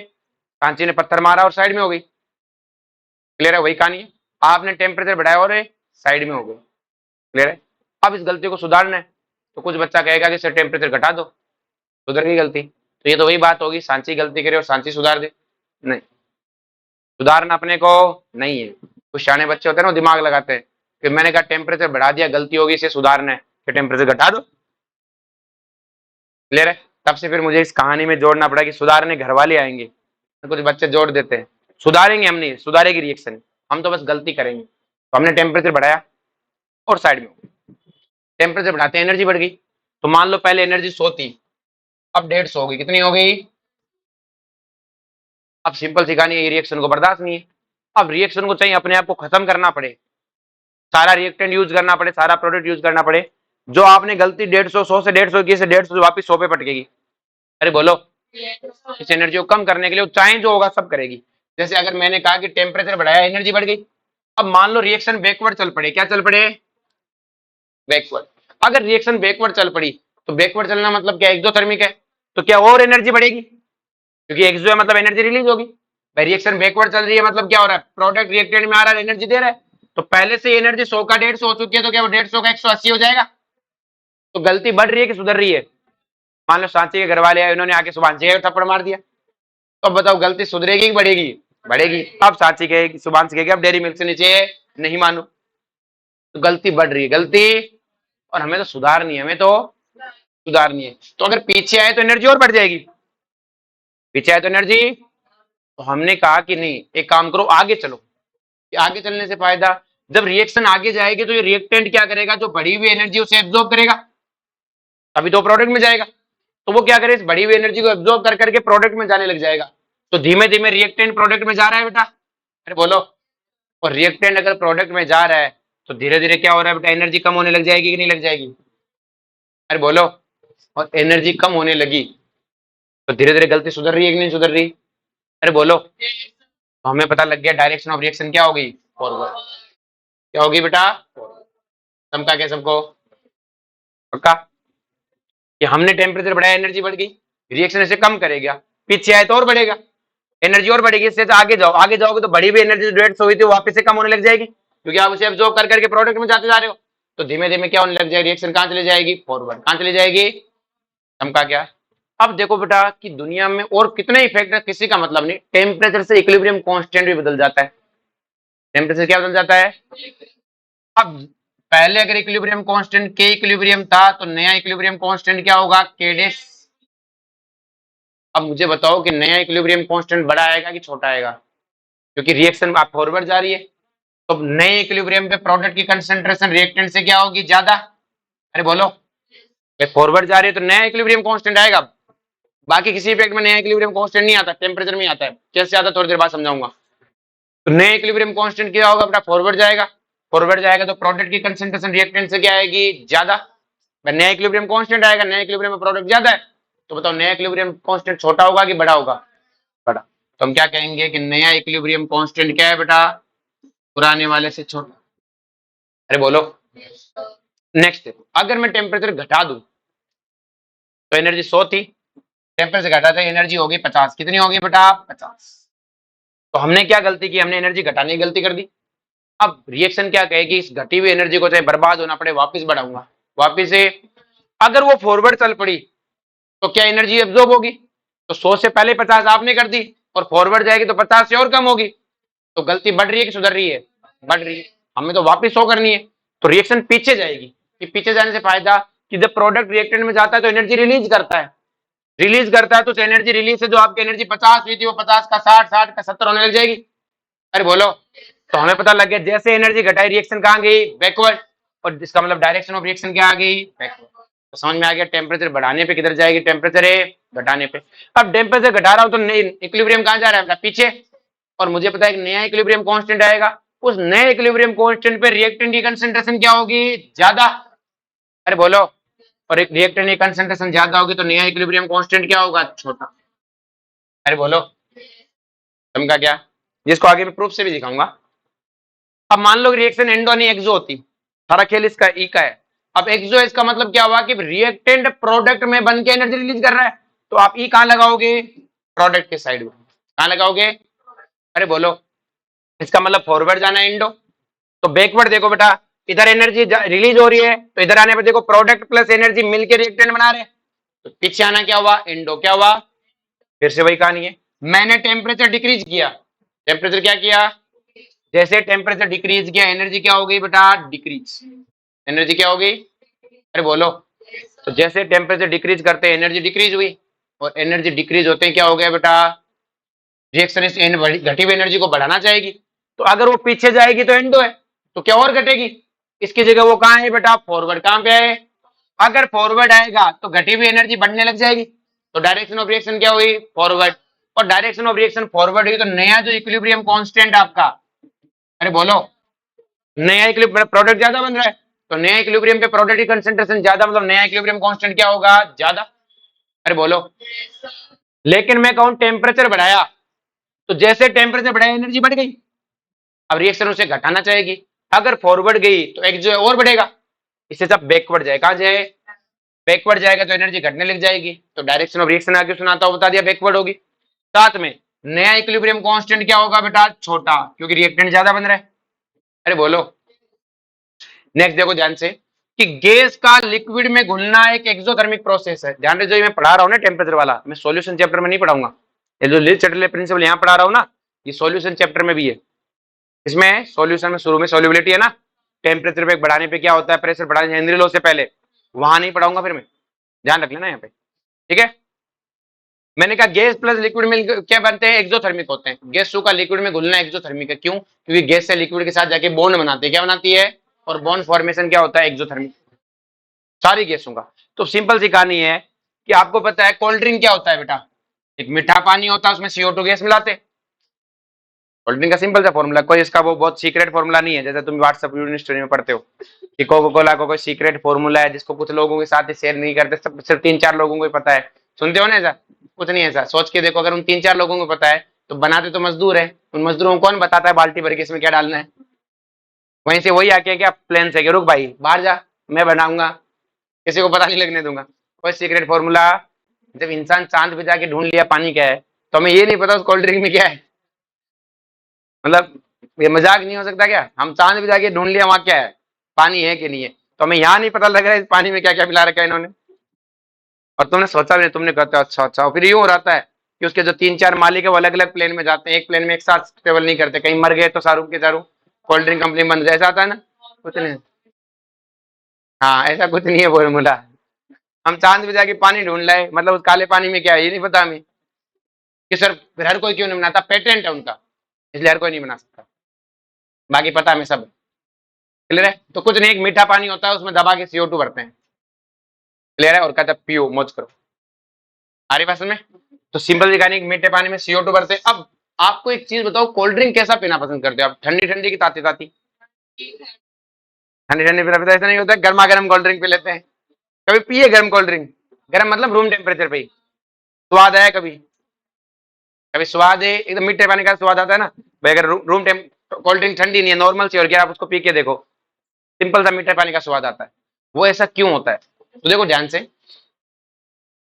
कांची ने पत्थर मारा और साइड में हो गई। क्लियर है? वही कहानी है, आपने टेम्परेचर बढ़ाया और साइड में हो गए। क्लियर है? अब इस गलती को सुधारना है, तो कुछ बच्चा कहेगा कि सर टेम्परेचर घटा दो, सुधर गई गलती। तो ये तो वही बात होगी, सांची गलती करे और सांची सुधार दे। नहीं, सुधारना अपने को नहीं है। कुछ शाणे बच्चे होते हैं ना, दिमाग लगाते हैं कि मैंने कहा टेम्परेचर बढ़ा दिया, गलती होगी, इसे सुधारना है, कि टेम्परेचर घटा दो। क्लियर है? तब से फिर मुझे इस कहानी में जोड़ना पड़ा कि सुधारने घर वाले आएंगे। कुछ बच्चे जोड़ देते हैं, सुधारेंगे हम नहीं, सुधारेगी रिएक्शन, हम तो बस गलती करेंगे। तो हमने टेम्परेचर बढ़ाया और साइड में, टेम्परेचर बढ़ाते एनर्जी बढ़ गई। तो मान लो पहले एनर्जी 100 थी, अब 150 हो गई। कितनी हो गई? अब सिंपल सी कहानी है, रिएक्शन को बर्दाश्त नहीं है। अब रिएक्शन को चाहिए अपने आप को खत्म करना पड़े, सारा रिएक्टेंट यूज करना पड़े, सारा प्रोडक्ट यूज करना पड़े। जो आपने गलती 150 100 से 150 की, से 150 से वापस 100 पे पटकेगी। अरे बोलो, इस एनर्जी को कम करने के लिए चाहे जो होगा सब करेगी। जैसे अगर मैंने कहा कि टेम्परेचर बढ़ाया, एनर्जी बढ़ गई। अब मान लो रिएक्शन बैकवर्ड चल पड़े, क्या चल पड़े, बैकवर्ड। अगर रिएक्शन बैकवर्ड चल पड़ी, तो बैकवर्ड चलना मतलब क्या, एक्सोथर्मिक है, तो क्या और एनर्जी बढ़ेगी, क्योंकि एक्सो है मतलब एनर्जी रिलीज होगी। भाई रिएक्शन बैकवर्ड चल रही है मतलब क्या हो रहा है, प्रोडक्ट रिएक्टेंट में आ रहा है, एनर्जी दे रहा है। तो पहले से एनर्जी 100 का 150 हो चुकी है, तो क्या वो 150 का 180 हो जाएगा। तो गलती बढ़ रही है कि सुधर रही है? मान लो सांची के घर वाले आए, उन्होंने आके सुभाष जी थप्पड़ मार दिया, तो बताओ गलती सुधरेगी कि बढ़ेगी? बढ़ेगी। अब सांची के सुभाष के अब डेयरी मिल्क से नीचे नहीं मानो, तो गलती बढ़ रही है, गलती। और हमें तो सुधारनी है, हमें तो सुधारनी है। तो अगर पीछे आए तो एनर्जी और बढ़ जाएगी, पीछे आए तो एनर्जी। तो हमने कहा कि नहीं, एक काम करो, आगे चलो। आगे चलने से फायदा, जब रिएक्शन आगे जाएगी तो ये रिएक्टेंट क्या करेगा, जो बढ़ी हुई एनर्जी उसे एब्जॉर्ब करेगा, अभी तो प्रोडक्ट में जाएगा। तो वो क्या करे, इस बढ़ी हुई एनर्जी को एब्जॉर्ब कर करके प्रोडक्ट में जाने लग जाएगा। तो धीमे धीमे रिएक्टेंट प्रोडक्ट में जा रहा है बेटा। अरे बोलो, और रिएक्टेंट अगर प्रोडक्ट में जा रहा है, तो धीरे धीरे क्या हो रहा है बेटा, एनर्जी कम होने लग जाएगी कि नहीं लग जाएगी? अरे बोलो, और एनर्जी कम होने लगी तो धीरे धीरे गलती सुधर रही है कि नहीं सुधर रही? अरे बोलो, तो हमें पता लग गया डायरेक्शन ऑफ रिएक्शन क्या होगी, फॉरवर्ड। क्या होगी बेटा? समझा क्या सबको? पक्का? कि हमने टेम्परेचर बढ़ाया, एनर्जी बढ़ गई, रिएक्शन इसे कम करेगा, पीछे आए तो और बढ़ेगा, एनर्जी और बढ़ेगी। इससे आगे जाओ, आगे जाओगे तो बढ़ी हुई एनर्जी जो 150 हुई थी वापस से कम होने लग जाएगी, क्योंकि आप उसे एब्जॉर्ब कर करके प्रोडक्ट में जाते जा रहे हो। तो धीमे धीमे क्या होने लग जाएगी, रिएक्शन कहां चली जाएगी, फॉरवर्ड। कहां चली जाएगी? समझा क्या? अब देखो बेटा कि दुनिया में और कितने इफेक्ट है, किसी का मतलब नहीं। टेम्परेचर से इक्विलिब्रियम कांस्टेंट भी बदल जाता है। टेम्परेचर क्या बदल जाता है? अब पहले अगर इक्विलिब्रियम कांस्टेंट के इक्विलिब्रियम था, तो नया इक्विलिब्रियम कांस्टेंट क्या होगा, के डैश। अब मुझे बताओ कि नया इक्विलिब्रियम कांस्टेंट बड़ा आएगा कि छोटा आएगा, क्योंकि रिएक्शन आप फॉरवर्ड जा रही है। तो नए इक्विलिब्रियम पे प्रोडक्ट की कंसंट्रेशन रिएक्टेंट से क्या होगी, ज्यादा। अरे बोलो, फॉरवर्ड जा रही है तो नया इक्विलिब्रियम कांस्टेंट आएगा। बाकी किसी इफेक्ट में नया इक्विलिब्रियम कांस्टेंट नहीं आता, टेम्परेचर में आता है। कैसे आता, थोड़ी देर बाद समझाऊंगा। तो नए इक्विलिब्रियम कांस्टेंट क्या होगा बेटा, फॉरवर्ड जाएगा। फॉरवर्ड जाएगा तो प्रोडक्ट की कंसंट्रेशन रिएक्टेंट से क्या आएगी, ज्यादा। नया इक्विलिब्रियम कांस्टेंट आएगा, नया इक्विलिब्रियम में प्रोडक्ट ज्यादा है, तो बताओ नया इक्विलिब्रियम कांस्टेंट छोटा होगा कि बड़ा होगा, बड़ा। तो हम क्या कहेंगे कि नया इक्विलिब्रियम कांस्टेंट क्या है बेटा, पुराने वाले से छोटा। अरे बोलो, नेक्स्ट देखो, अगर मैं टेम्परेचर घटा दूं, तो एनर्जी 100 थी, टेम्परेचर घटाते एनर्जी होगी 50। कितनी होगी बेटा, 50। तो हमने क्या गलती की, हमने एनर्जी घटाने की गलती कर दी। अब रिएक्शन क्या कहेगी, इस घटी हुई एनर्जी को चाहे बर्बाद होना पड़े वापस बढ़ाऊंगा, वापस से। अगर वो फॉरवर्ड चल पड़ी तो क्या एनर्जी एब्जॉर्ब होगी, तो 100 से पहले 50 आपने कर दी, और फॉरवर्ड जाएगी तो 50 से और कम होगी। तो गलती बढ़ रही है कि सुधर रही है, बढ़ रही है। हमें तो वापस 100 करनी है, तो रिएक्शन पीछे जाएगी, कि पीछे जाने से फायदा, कि जब प्रोडक्ट रिएक्टेंट में जाता है तो एनर्जी रिलीज करता है, तो एनर्जी रिलीज से जो आपकी एनर्जी 50 हुई थी वो 50 का 60, 60 का 70 होने लग जाएगी। अरे बोलो, तो हमें पता लग गया जैसे एनर्जी घटाई रिएक्शन कहाँ गई, बैकवर्ड, और इसका मतलब डायरेक्शन ऑफ रिएक्शन क्या आ गई, बैकवर्ड। तो समझ में आ गया टेम्परेचर बढ़ाने पे किधर जाएगी, टेम्परेचर घटाने पे। अब टेम्परेचर घटा रहा हूं तो इक्विलिब्रियम कहां जा रहा है, पीछे, और मुझे पता है एक नया इक्विलिब्रियम कांस्टेंट आएगा, उस नए इक्विलिब्रियम कांस्टेंट पे रिएक्टेंट की कंसंट्रेशन क्या होगी, ज्यादा। अरे बोलो, और एक रिएक्टेंट की कंसंट्रेशन ज्यादा होगी तो नया इक्विलिब्रियम कांस्टेंट क्या होगा, छोटा। अरे बोलो, समझा क्या, जिसको आगे मैं प्रूफ से भी दिखाऊंगा। अब मान लो रिएक्शन एंडो नहीं एक्सो होती, सारा खेल इसका ई का है। अब एक्सो है, इसका मतलब क्या हुआ कि रिएक्टेंट प्रोडक्ट में बन के एनर्जी रिलीज कर रहा है, तो आप ई कहां लगाओगे, प्रोडक्ट के साइड में, कहां लगाओगे। अरे बोलो, इसका मतलब फॉरवर्ड जाना है एंडो, तो बैकवर्ड देखो बेटा, इधर एनर्जी रिलीज हो रही है तो इधर आने पर देखो प्रोडक्ट प्लस एनर्जी मिलकर रिएक्टेंट बना रहे हैं, तो पीछे आना क्या हुआ, एंडो। क्या हुआ, फिर से वही कहानी है, मैंने टेम्परेचर डिक्रीज किया, टेम्परेचर क्या किया, जैसे टेम्परेचर डिक्रीज किया एनर्जी क्या हो गई बेटा, डिक्रीज, एनर्जी क्या हो गई। अरे बोलो, तो जैसे टेम्परेचर डिक्रीज करते हैं एनर्जी डिक्रीज हुई, और एनर्जी डिक्रीज होते हैं क्या हो गया बेटा, रिएक्शन इस घटी हुई एनर्जी को बढ़ाना चाहेगी, तो अगर वो पीछे जाएगी तो एंडो है, तो क्या और घटेगी, इसकी जगह वो कहां है बेटा, फॉरवर्ड। कहां पे है, अगर फॉरवर्ड आएगा तो घटी हुई एनर्जी बढ़ने लग जाएगी, तो डायरेक्शन ऑफ रिएक्शन क्या हुई, फॉरवर्ड, और डायरेक्शन ऑफ रिएक्शन फॉरवर्ड हुई तो नया जो इक्विलिब्रियम कांस्टेंट आपका, अरे बोलो, नया इक्विलिब्रियम प्रोडक्ट ज्यादा बन रहा है, तो नया इक्विलिब्रियम पे प्रोडक्ट की कंसंट्रेशन ज्यादा, मतलब नया इक्विलिब्रियम कांस्टेंट क्या होगा, ज्यादा। अरे बोलो, लेकिन मैं कहूं टेम्परेचर बढ़ाया, तो जैसे टेम्परेचर बढ़ाया एनर्जी बढ़ गई, अब रिएक्शन उसे घटाना चाहेगी, अगर फॉरवर्ड गई तो एक जो है और बढ़ेगा, इससे सब बैकवर्ड जाए, कहां जाए, बैकवर्ड जाएगा तो एनर्जी घटने लग जाएगी, तो डायरेक्शन ऑफ रिएक्शन आगे सुनाता हूं, बता दिया बैकवर्ड होगी। साथ में नया इक्विलिब्रियम कांस्टेंट क्या होगा बेटा, छोटा, क्योंकि रिएक्टेंट ज्यादा बन रहा है। अरे बोलो, नेक्स्ट देखो ध्यान से, कि गैस का लिक्विड में घुलना एक एक्सोथर्मिक प्रोसेस है। ध्यान रखिए, जो मैं पढ़ा रहा हूं ना टेम्परेचर वाला, मैं सॉल्यूशन चैप्टर में नहीं पढ़ाऊंगा, ये जो लीच प्रिंसिपल यहां पढ़ा रहा हूं ना, ये सॉल्यूशन चैप्टर में भी है। इसमें सॉल्यूशन में शुरू में सॉल्युबिलिटी है ना, टेम्परेचर पे बढ़ाने पे क्या होता है, प्रेशर बढ़ाने, हेनरी लॉ से पहले, वहां नहीं पढ़ाऊंगा फिर मैं, ध्यान रख लेना यहाँ पे, ठीक है। मैंने कहा गैस प्लस लिक्विड में क्या बनते हैं, एक्सोथर्मिक होते हैं। गैसों का लिक्विड में घुलना एक्सोथर्मिक है, क्यों, क्योंकि गैस से लिक्विड के साथ जाके बॉन्ड बनाते हैं, क्या बनाती है, और बॉन्ड फॉर्मेशन क्या होता है, एक्सोथर्मिक, सारी गैसों का। तो सिंपल सी कहानी है कि आपको पता है कोल्ड ड्रिंक क्या होता है बेटा, एक मीठा पानी होता है, उसमें CO2 गैस मिलाते हैं। कोल्ड ड्रिंक का सिंपल सा फॉर्मूला, कोई इसका वो बहुत सीक्रेट फॉर्मूला नहीं है, जैसे तुम व्हाट्सएप स्टोरी में पढ़ते हो कि कोका कोला का कोई सीक्रेट फॉर्मूला है जिसको कुछ लोगों के साथ शेयर नहीं करते, सब सिर्फ 3-4 लोगों को ही पता है। सुनते हो ना, ऐसा कुछ नहीं है। ऐसा सोच के देखो, अगर उन 3-4 लोगों को पता है तो बनाते तो मजदूर है, उन मजदूरों को कौन बताता है बाल्टी भर के इसमें क्या डालना है। वहीं से वही आके क्या प्लान से, रुक भाई बाहर जा, मैं बनाऊंगा, किसी को पता नहीं लगने दूंगा। कोई सीक्रेट फॉर्मूला, जब इंसान चांद पे जाके ढूंढ लिया पानी क्या है, तो हमें ये नहीं पता उस कोल्ड ड्रिंक में क्या है। मतलब ये मजाक नहीं हो सकता क्या, हम चांद पे जाके ढूंढ लिया वहां क्या है, पानी है कि नहीं है, तो हमें यहाँ नहीं पता लग रहा है इस पानी में क्या क्या मिला रखा है इन्होंने, और तुमने सोचा भी नहीं, तुमने कहते अच्छा अच्छा। फिर यूं हो रहता है कि उसके जो 3-4 मालिक है वो अलग अलग प्लेन में जाते हैं, एक प्लेन में एक साथ ट्रेवल नहीं करते, कहीं मर गए तो शाहरुख के चारू कोल्ड ड्रिंक कंपनी बंद, जैसा आता है ना, कुछ नहीं। हाँ, ऐसा कुछ नहीं है फॉर्मूला। हम चांद पे जाके पानी ढूंढ लाए, मतलब उस काले पानी में क्या है ये नहीं पता हमें, कि सर फिर हर कोई क्यों नहीं बनाता, पेटेंट है उनका, इसलिए हर कोई नहीं बना सकता, बाकी पता हमें सब। क्लियर है, तो कुछ नहीं, एक मीठा पानी होता है उसमें दबा के CO2 भरते हैं, क्लियर है, और कहते हैं पियो मौज करो, आ रही बात में। तो सिंपल दिखाने, मीठे पानी में CO2 भरते हैं। अब आपको एक चीज बताओ, कोल्ड ड्रिंक कैसा पीना पसंद करते हो आप, ठंडी ठंडी की ताती ताती, ठंडी ठंडी पीना, ऐसा नहीं होता है गर्मा गर्म कोल्ड ड्रिंक पी लेते हैं, कभी पिए गर्म कोल्ड ड्रिंक, गर्म मतलब रूम टेम्परेचर पे ही, स्वाद आया कभी, कभी स्वाद है एकदम मीठे पानी का स्वाद आता है ना भाई, अगर रूम टेम कोल्ड ड्रिंक ठंडी नहीं है, नॉर्मल सी, और क्या आप उसको पी के देखो, सिंपल सा मीठे पानी का स्वाद आता है, वो ऐसा क्यों होता है, तो देखो ध्यान से,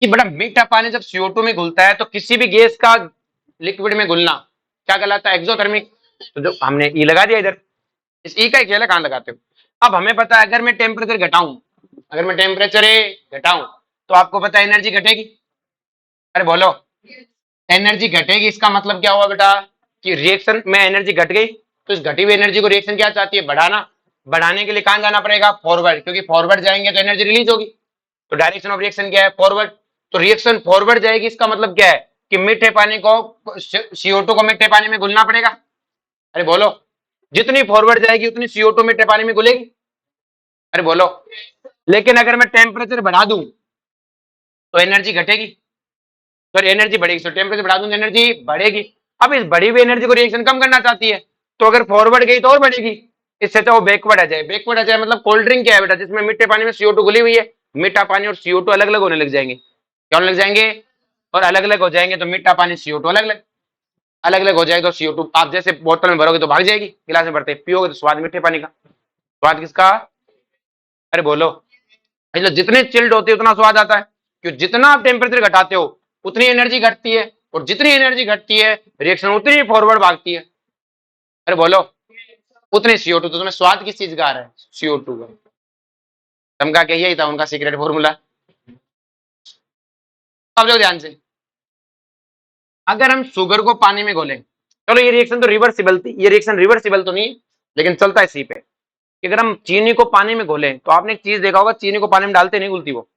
कि बड़ा मीठा पानी जब CO2 में घुलता है तो किसी भी गैस का लिक्विड में घुलना क्या कहलाता है, एक्सोथर्मिक। तो जो हमने ई लगा दिया इधर, इस ई का ही खेल है, कहां लगाते हो। अब हमें पता है अगर मैं टेम्परेचर घटाऊं, अगर मैं टेम्परेचर घटाऊं तो आपको पता है एनर्जी घटेगी। अरे बोलो, एनर्जी घटेगी, इसका मतलब क्या हुआ बेटा, कि रिएक्शन में एनर्जी घट गई, तो इस घटी हुई एनर्जी को रिएक्शन क्या चाहती है, बढ़ाना, बढ़ाने के लिए कहां जाना पड़ेगा, फॉरवर्ड, क्योंकि फॉरवर्ड जाएंगे तो एनर्जी रिलीज होगी, तो डायरेक्शन ऑफ रिएक्शन क्या है? फॉरवर्ड। तो रिएक्शन फॉरवर्ड जाएगी, इसका मतलब क्या है कि मीठे पानी को, CO2 को मीठे पानी में घुलना पड़ेगा। अरे बोलो, जितनी फॉरवर्ड जाएगी उतनी CO2 मीठे पानी में घुलेगी। अरे बोलो, लेकिन अगर मैं टेम्परेचर बढ़ा दूं तो एनर्जी घटेगी, तो एनर्जी बढ़ेगी। तो टेम्परेचर बढ़ा दूं तो एनर्जी बढ़ेगी। अब इस बढ़ी हुई एनर्जी को रिएक्शन कम करना चाहती है, तो अगर फॉरवर्ड गई तो और बढ़ेगी, इससे तो वो बैकवर्ड आ जाए। बैकवर्ड आ जाए मतलब कोल्ड ड्रिंक क्या है बेटा, जिसमें मीठे पानी में CO2 घुली हुई है, मीठा पानी और CO2 अलग अलग होने लग जाएंगे। क्या होने लग जाएंगे? और अलग अलग हो जाएंगे तो मीठा पानी CO2 अलग अलग, अलग अलग हो जाएगा। तो CO2 आप जैसे बोतल में भरोगे तो भाग जाएगी, गिलास में भरते पियोगे तो स्वाद मीठे पानी का। स्वाद किसका? अरे बोलो, मतलब जितने चिल्ड होते हैं उतना स्वाद आता है, क्यों? जितना आप टेम्परेचर घटाते हो उतनी एनर्जी घटती है, और जितनी एनर्जी घटती है रिएक्शन उतनी फॉरवर्ड भागती है। अरे बोलो, उतनी CO2। तो तुम्हें स्वाद किस चीज का आ रहा है? CO2 का। चमका के यही था उनका सीक्रेट फॉर्मूला। अब जो ध्यान से, अगर हम शुगर को पानी में घोलें, चलो ये रिएक्शन तो रिवर्सिबल थी, ये रिएक्शन रिवर्सिबल तो नहीं, लेकिन चलता है इसी पे कि अगर हम चीनी को पानी में घोलें, तो आपने एक चीज देखा होगा, चीनी को पानी में डालते नहीं घुलती वो,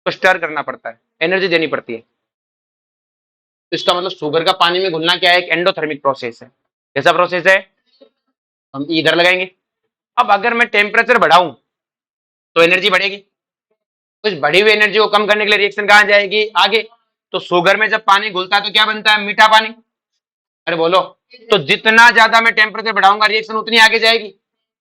तो स्टर करना पड़ता है, एनर्जी देनी पड़ती है। तो इसका मतलब शुगर का पानी में घुलना क्या है? एक एंडोथर्मिक प्रोसेस है। कैसा प्रोसेस है? हम इधर लगाएंगे। अब अगर मैं टेम्परेचर बढ़ाऊं तो एनर्जी बढ़ेगी, तो इस बढ़ी हुई एनर्जी को कम करने के लिए रिएक्शन कहां जाएगी? आगे। तो शुगर में जब पानी घुलता है तो क्या बनता है? मीठा पानी। अरे बोलो, तो जितना ज्यादा मैं टेम्परेचर बढ़ाऊंगा रिएक्शन उतनी आगे जाएगी,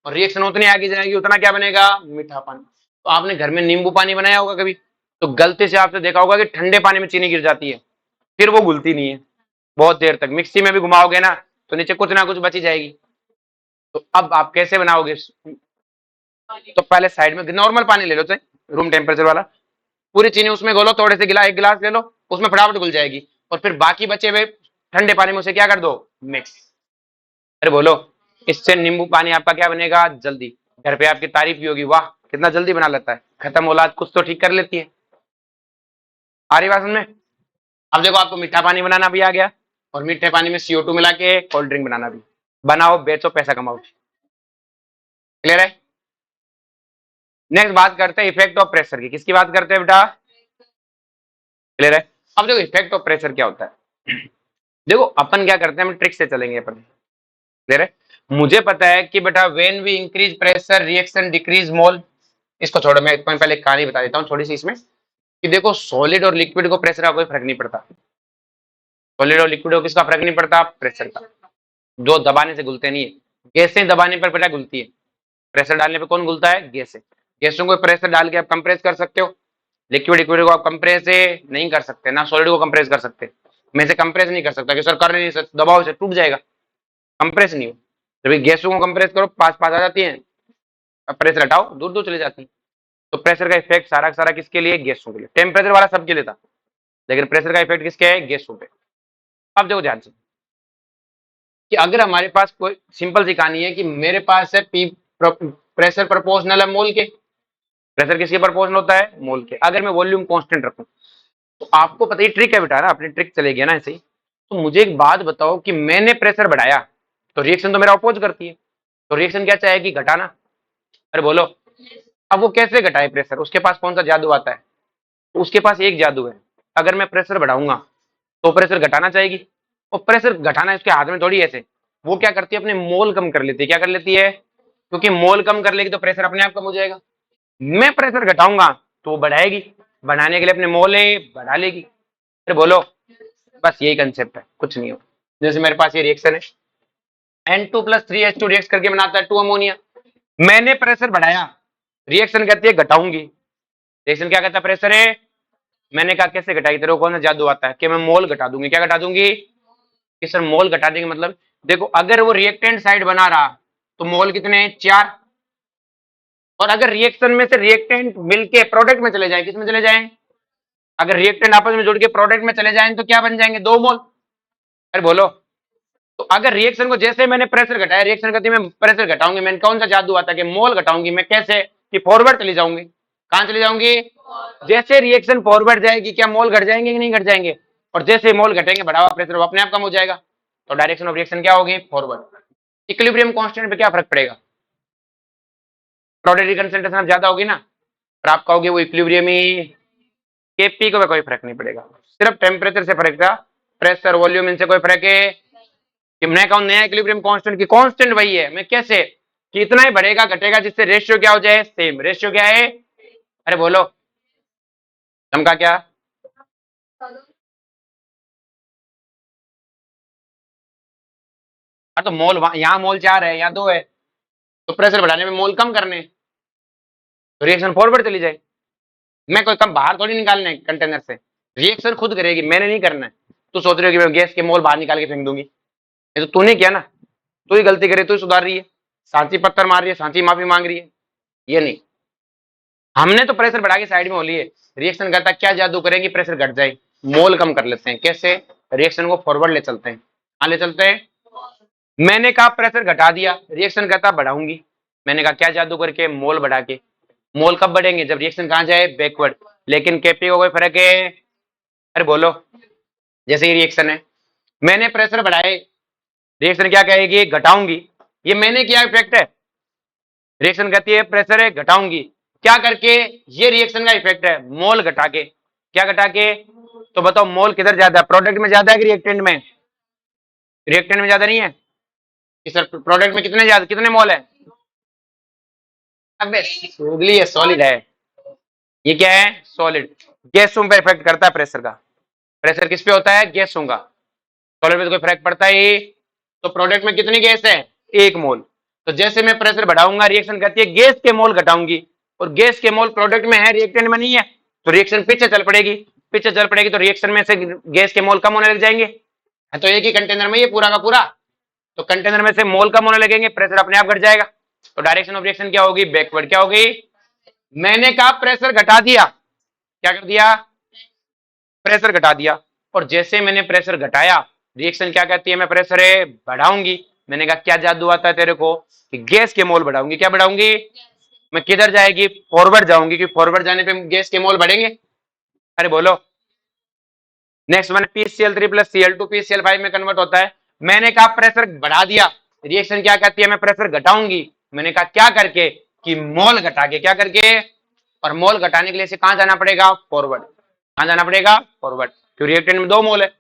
और रिएक्शन उतनी आगे जाएगी उतना क्या बनेगा? मीठा पानी। तो आपने घर में नींबू पानी बनाया होगा कभी, तो गलती से आपने देखा होगा कि ठंडे पानी में चीनी गिर जाती है, फिर वो घुलती नहीं है बहुत देर तक। मिक्सी में भी घुमाओगे ना तो नीचे कुछ ना कुछ बची जाएगी। तो अब आप कैसे बनाओगे? तो पहले साइड में नॉर्मल पानी ले लो, चाहे रूम टेम्परेचर वाला, पूरी चीनी उसमें घोलो, थोड़े से गिलास, एक गिलास ले लो, उसमें फटाफट घुल जाएगी, और फिर बाकी बचे हुए ठंडे पानी में उसे क्या कर दो? मिक्स। अरे बोलो, इससे नींबू पानी आपका क्या बनेगा? जल्दी। घर पे आपकी तारीफ भी होगी, वाह कितना जल्दी बना लेता है, खत्म औलाद कुछ तो ठीक कर लेती है। आ रही बात समझ में? अब देखो, आपको मीठा पानी बनाना भी आ गया, और मीठे पानी में CO2 मिला के कोल्ड ड्रिंक बनाना भी। बनाओ, बेचो, पैसा कमाओ। क्लियर है? नेक्स्ट बात करते हैं इफेक्ट ऑफ प्रेशर की। किसकी बात करते हैं बेटा? क्लियर है? अब देखो, इफेक्ट ऑफ प्रेशर क्या होता है। देखो अपन क्या करते हैं, हम ट्रिक से चलेंगे अपन। क्लियर है? मुझे पता है कि बेटा when we increase pressure reaction decrease mole. इसको छोड़ो, मैं पहले एक कहानी बता देता हूँ थोड़ी सी इसमें, कि देखो सॉलिड और लिक्विड को प्रेशर का कोई फर्क नहीं पड़ता। सॉलिड और लिक्विड को किसका फर्क नहीं पड़ता? प्रेशर का। जो दबाने से घुलते नहीं है, गैसें दबाने पर बेटा घुलती है, प्रेशर डालने पे कौन घुलता है? गैसें। गैसों को प्रेशर डाल के आप कंप्रेस कर सकते हो, लिक्विड लिक्विड को आप कंप्रेस नहीं कर सकते ना, सॉलिड को कंप्रेस कर सकते। मैं से कंप्रेस नहीं कर सकता कि सर कर नहीं सकते, दबाव से टूट जाएगा, कंप्रेस नहीं हो। जब गैसों को कंप्रेस करो पास पास आ जाती है, अब प्रेशर हटाओ दूर दूर चली जाती है। तो प्रेशर का इफेक्ट सारा सारा किसके लिए? गैसों के लिए। टेम्परेचर वाला सबके लिए था, लेकिन प्रेशर का इफेक्ट किसके है? गैसों पे। अब देखो ध्यान से, कि अगर हमारे पास कोई सिंपल सी कहानी है कि मेरे पास है पी, प्रेशर प्रोपोर्शनल है मोल के। प्रेशर किसके प्रोपोर्शनल होता है? मोल के। अगर मैं वॉल्यूम कांस्टेंट रखूं, तो आपको पता ही ट्रिक है बेटा ना, अपनी ट्रिक चलेगी ना ऐसे ही। तो मुझे एक बात बताओ कि मैंने प्रेशर बढ़ाया तो रिएक्शन तो मेरा अपोज करती है, तो रिएक्शन क्या चाहेगी? घटाना। अरे बोलो, अब वो कैसे घटाए प्रेशर? उसके पास कौन सा जादू आता है? उसके पास एक जादू है, अगर मैं प्रेशर बढ़ाऊंगा तो प्रेशर घटाना चाहेगी, और प्रेशर घटाना इसके हाथ में थोड़ी ऐसे। वो क्या करती है? अपने मोल कम कर लेती है। क्या कर लेती है? क्योंकि मोल कम कर लेगी तो प्रेशर अपने आप कम हो जाएगा। मैं प्रेशर घटाऊंगा तो वो बढ़ाएगी, बढ़ाने के लिए अपने मोल बढ़ा लेगी। अरे बोलो, बस यही कंसेप्ट है, कुछ नहीं हो। जैसे मेरे पास ये रिएक्शन है, N2+3H2 रिएक्ट करके बनाता है 2 अमोनिया। मैंने प्रेशर बढ़ाया, रिएक्शन कहती है घटाऊंगी। रिएक्शन क्या कहता है? प्रेशर है। मैंने कहा कैसे घटाई? तेरे को कौन सा जादू आता है कि मैं मोल घटा दूंगी? क्या घटा दूंगी? कि सर मोल घटा देंगे मतलब, देखो अगर वो रिएक्टेंट साइड बना रहा तो मोल कितने हैं? 4। और अगर रिएक्शन में से रिएक्टेंट मिलके प्रोडक्ट में चले जाए, किस में चले जाए? अगर रिएक्टेंट आपस में जुड़ के प्रोडक्ट में चले जाए तो क्या बन जाएंगे? 2 मोल। अरे बोलो, तो अगर रिएक्शन को जैसे मैंने प्रेशर घटाया, रिएक्शन करती मैं प्रेशर घटाऊंगी, मैंने कौन सा जादू आता है कि मोल घटाऊंगी। मैं कैसे? कि फॉरवर्ड चली जाऊंगी। कहां चली जाऊंगी? जैसे रिएक्शन फॉरवर्ड जाएगी क्या मोल घट जाएंगे कि नहीं घट जाएंगे? और जैसे मोल घटेंगे बढ़ा हुआ प्रेशर वो अपने आप कम हो जाएगा, तो डायरेक्शन ऑफ रिएक्शन क्या होगी? फॉरवर्ड। इक्विलिब्रियम कांस्टेंट पे क्या फर्क पड़ेगा? प्रोडक्ट की कंसंट्रेशन अब ज्यादा होगी ना, और आपका होगी वो इक्विलिब्रियम ही केपी को कोई फर्क नहीं पड़ेगा, सिर्फ टेम्परेचर से फर्क पड़ेगा, प्रेशर वॉल्यूम इनसे कोई फर्क है कि मैं कहूं नया इक्विलिब्रियम कांस्टेंट की कांस्टेंट वही है, मैं कैसे कि इतना ही बढ़ेगा घटेगा जिससे रेशियो क्या हो जाए सेम, रेशियो क्या है, अरे बोलो चमका क्या, तो मोल यहाँ मोल 4 है यहाँ 2 है, तो प्रेशर बढ़ाने में मोल कम करने, तो रिएक्शन फॉरवर्ड चली जाए, मैं कोई कम बाहर थोड़ी निकालना है कंटेनर से, रिएक्शन खुद करेगी, मैंने नहीं करना है। तू सोच रही हो कि मैं गैस के मोल बाहर निकाल के फेंक दूंगी, ये तो तूने किया ना, तू ही गलती करे, तू ही सुधार रही है, सांची पत्थर मार रही है, सांची माफी मांग रही है, ये नहीं, हमने तो प्रेशर बढ़ा के साइड में हो लिए, रिएक्शन करता क्या जादू करेंगे प्रेशर घट जाए, मोल कम कर लेते हैं, कैसे, रिएक्शन को फॉरवर्ड ले चलते हैं, ले चलते हैं, मैंने कहा प्रेशर घटा दिया, रिएक्शन करता बढ़ाऊंगी, मैंने कहा क्या जादू करके, मोल बढ़ा के, मोल कब बढ़ेंगे जब रिएक्शन कहां जाए बैकवर्ड, लेकिन केपी को कोई फर्क है, अरे बोलो, जैसे ही रिएक्शन है मैंने प्रेशर बढ़ाए, रिएक्शन क्या कहेगी घटाऊंगी, ये मैंने किया इफेक्ट है, रिएक्शन कहती है प्रेशर है घटाऊंगी, क्या करके, ये रिएक्शन का इफेक्ट है, मोल घटा के, क्या घटा के, तो बताओ मोल किधर ज्यादा है, प्रोडक्ट में ज्यादा है कि रिएक्टेंट में, रिएक्टेंट में ज्यादा नहीं है कि सर प्रोडक्ट में कितने ज्यादा, कितने मोल है, अबे सूगली है, सॉलिड है, ये क्या है सॉलिड, गैसों पे इफेक्ट करता है प्रेशर का, प्रेशर किस पे होता है गैसों का, सॉलिड पे तो कोई फर्क पड़ता ही, तो प्रोडक्ट में कितनी गैस है 1 मोल, तो जैसे मैं प्रेशर बढ़ाऊंगा रिएक्शन करती है गैस के मोल घटाऊंगी, और गैस के मोल प्रोडक्ट में है रिएक्टेंट में नहीं है, तो रिएक्शन पीछे चल पड़ेगी, पीछे चल पड़ेगी तो रिएक्शन में से गैस के मोल कम होने लग जाएंगे, तो एक ही कंटेनर में ये पूरा का पूरा, तो कंटेनर में से मोल कम होने लगेंगे, प्रेशर अपने आप घट जाएगा, तो डायरेक्शन ऑफ रिएक्शन क्या होगी बैकवर्ड, क्या होगी, मैंने कहा प्रेशर घटा दिया, क्या कर दिया प्रेशर घटा दिया, और जैसे मैंने प्रेशर घटाया रिएक्शन क्या कहती है मैं प्रेशर है बढ़ाऊंगी, मैंने कहा क्या जादू आता है तेरे को कि गैस के मोल बढ़ाऊंगी, क्या बढ़ाऊंगी, मैं किधर जाएगी फॉरवर्ड जाऊंगी, कि फॉरवर्ड जाने पे गैस के मोल बढ़ेंगे, अरे बोलो, next one PCl3 plus Cl2 PCl5 में कन्वर्ट होता है, मैंने कहा प्रेशर बढ़ा दिया, रिएक्शन क्या कहती है मैं प्रेशर घटाऊंगी, मैंने कहा क्या करके कि मोल घटा के, क्या करके, और मोल घटाने के लिए से कहां जाना पड़ेगा फॉरवर्ड, कहां जाना पड़ेगा फॉरवर्ड, क्योंकि रिएक्टेंट में 2 मोल है,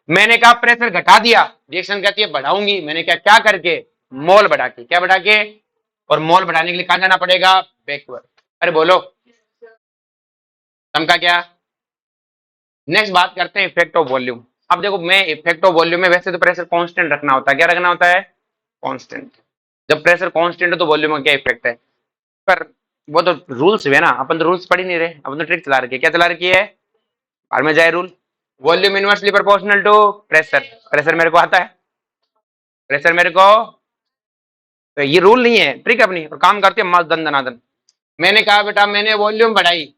मैंने कहा प्रेशर घटा दिया, रिएक्शन कहती है बढ़ाऊंगी, मैंने कहा क्या करके मोल बढ़ा के, क्या बढ़ा के, और मोल बढ़ाने के लिए कहां जाना पड़ेगा बैकवर्ड, अरे बोलो समका क्या, नेक्स्ट बात करते हैं इफेक्ट ऑफ वॉल्यूम, अब देखो मैं इफेक्ट ऑफ वॉल्यूम में वैसे तो प्रेशर कांस्टेंट रखना होता है, क्या रखना होता है कांस्टेंट, जब प्रेशर कांस्टेंट है तो वॉल्यूम में क्या इफेक्ट है, पर वो तो रूल्स है ना, अपन तो रूल्स पढ़ ही नहीं रहे, अपन तो ट्रिक चला रखी है, क्या चला रखी है और में जाए rule, volume inversely proportional to pressure, pressure मेरे को आता है, प्रेशर मेरे को, तो ये रूल नहीं है ट्रिक अपनी, और काम करती है मस्त दन दनादन, मैंने कहा बेटा मैंने वॉल्यूम बढ़ाई,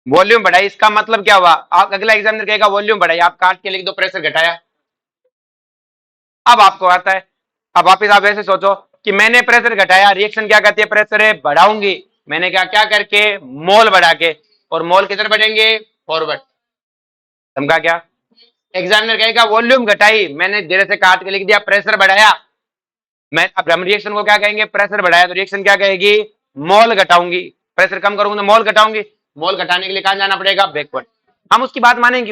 वॉल्यूम बढ़ाई इसका मतलब क्या हुआ, आप अगला एग्जामिनर कहेगा वॉल्यूम बढ़ाई, आप काट के लिख दो प्रेशर घटाया, अब आपको आता है, अब वापिस आप ऐसे सोचो कि मैंने प्रेशर घटाया, रिएक्शन क्या कहती है प्रेशर है बढ़ाऊंगी, मैंने कहा क्या करके मोल बढ़ा के, और मोल किधर बढ़ेंगे फॉरवर्ड, समझा क्या, एग्जामिनर कहेगा वॉल्यूम घटाई, मैंने धीरे से काट के लिख दिया प्रेशर बढ़ाया, मैं अब हम रिएक्शन को क्या कहेंगे प्रेशर बढ़ाया, तो रिएक्शन क्या कहेगी मोल घटाऊंगी, प्रेशर कम करूंगा तो मोल घटाऊंगी, मोल घटाने के लिए कहां जाना पड़ेगा बैकवर्ड, हम उसकी बात मानेंगे,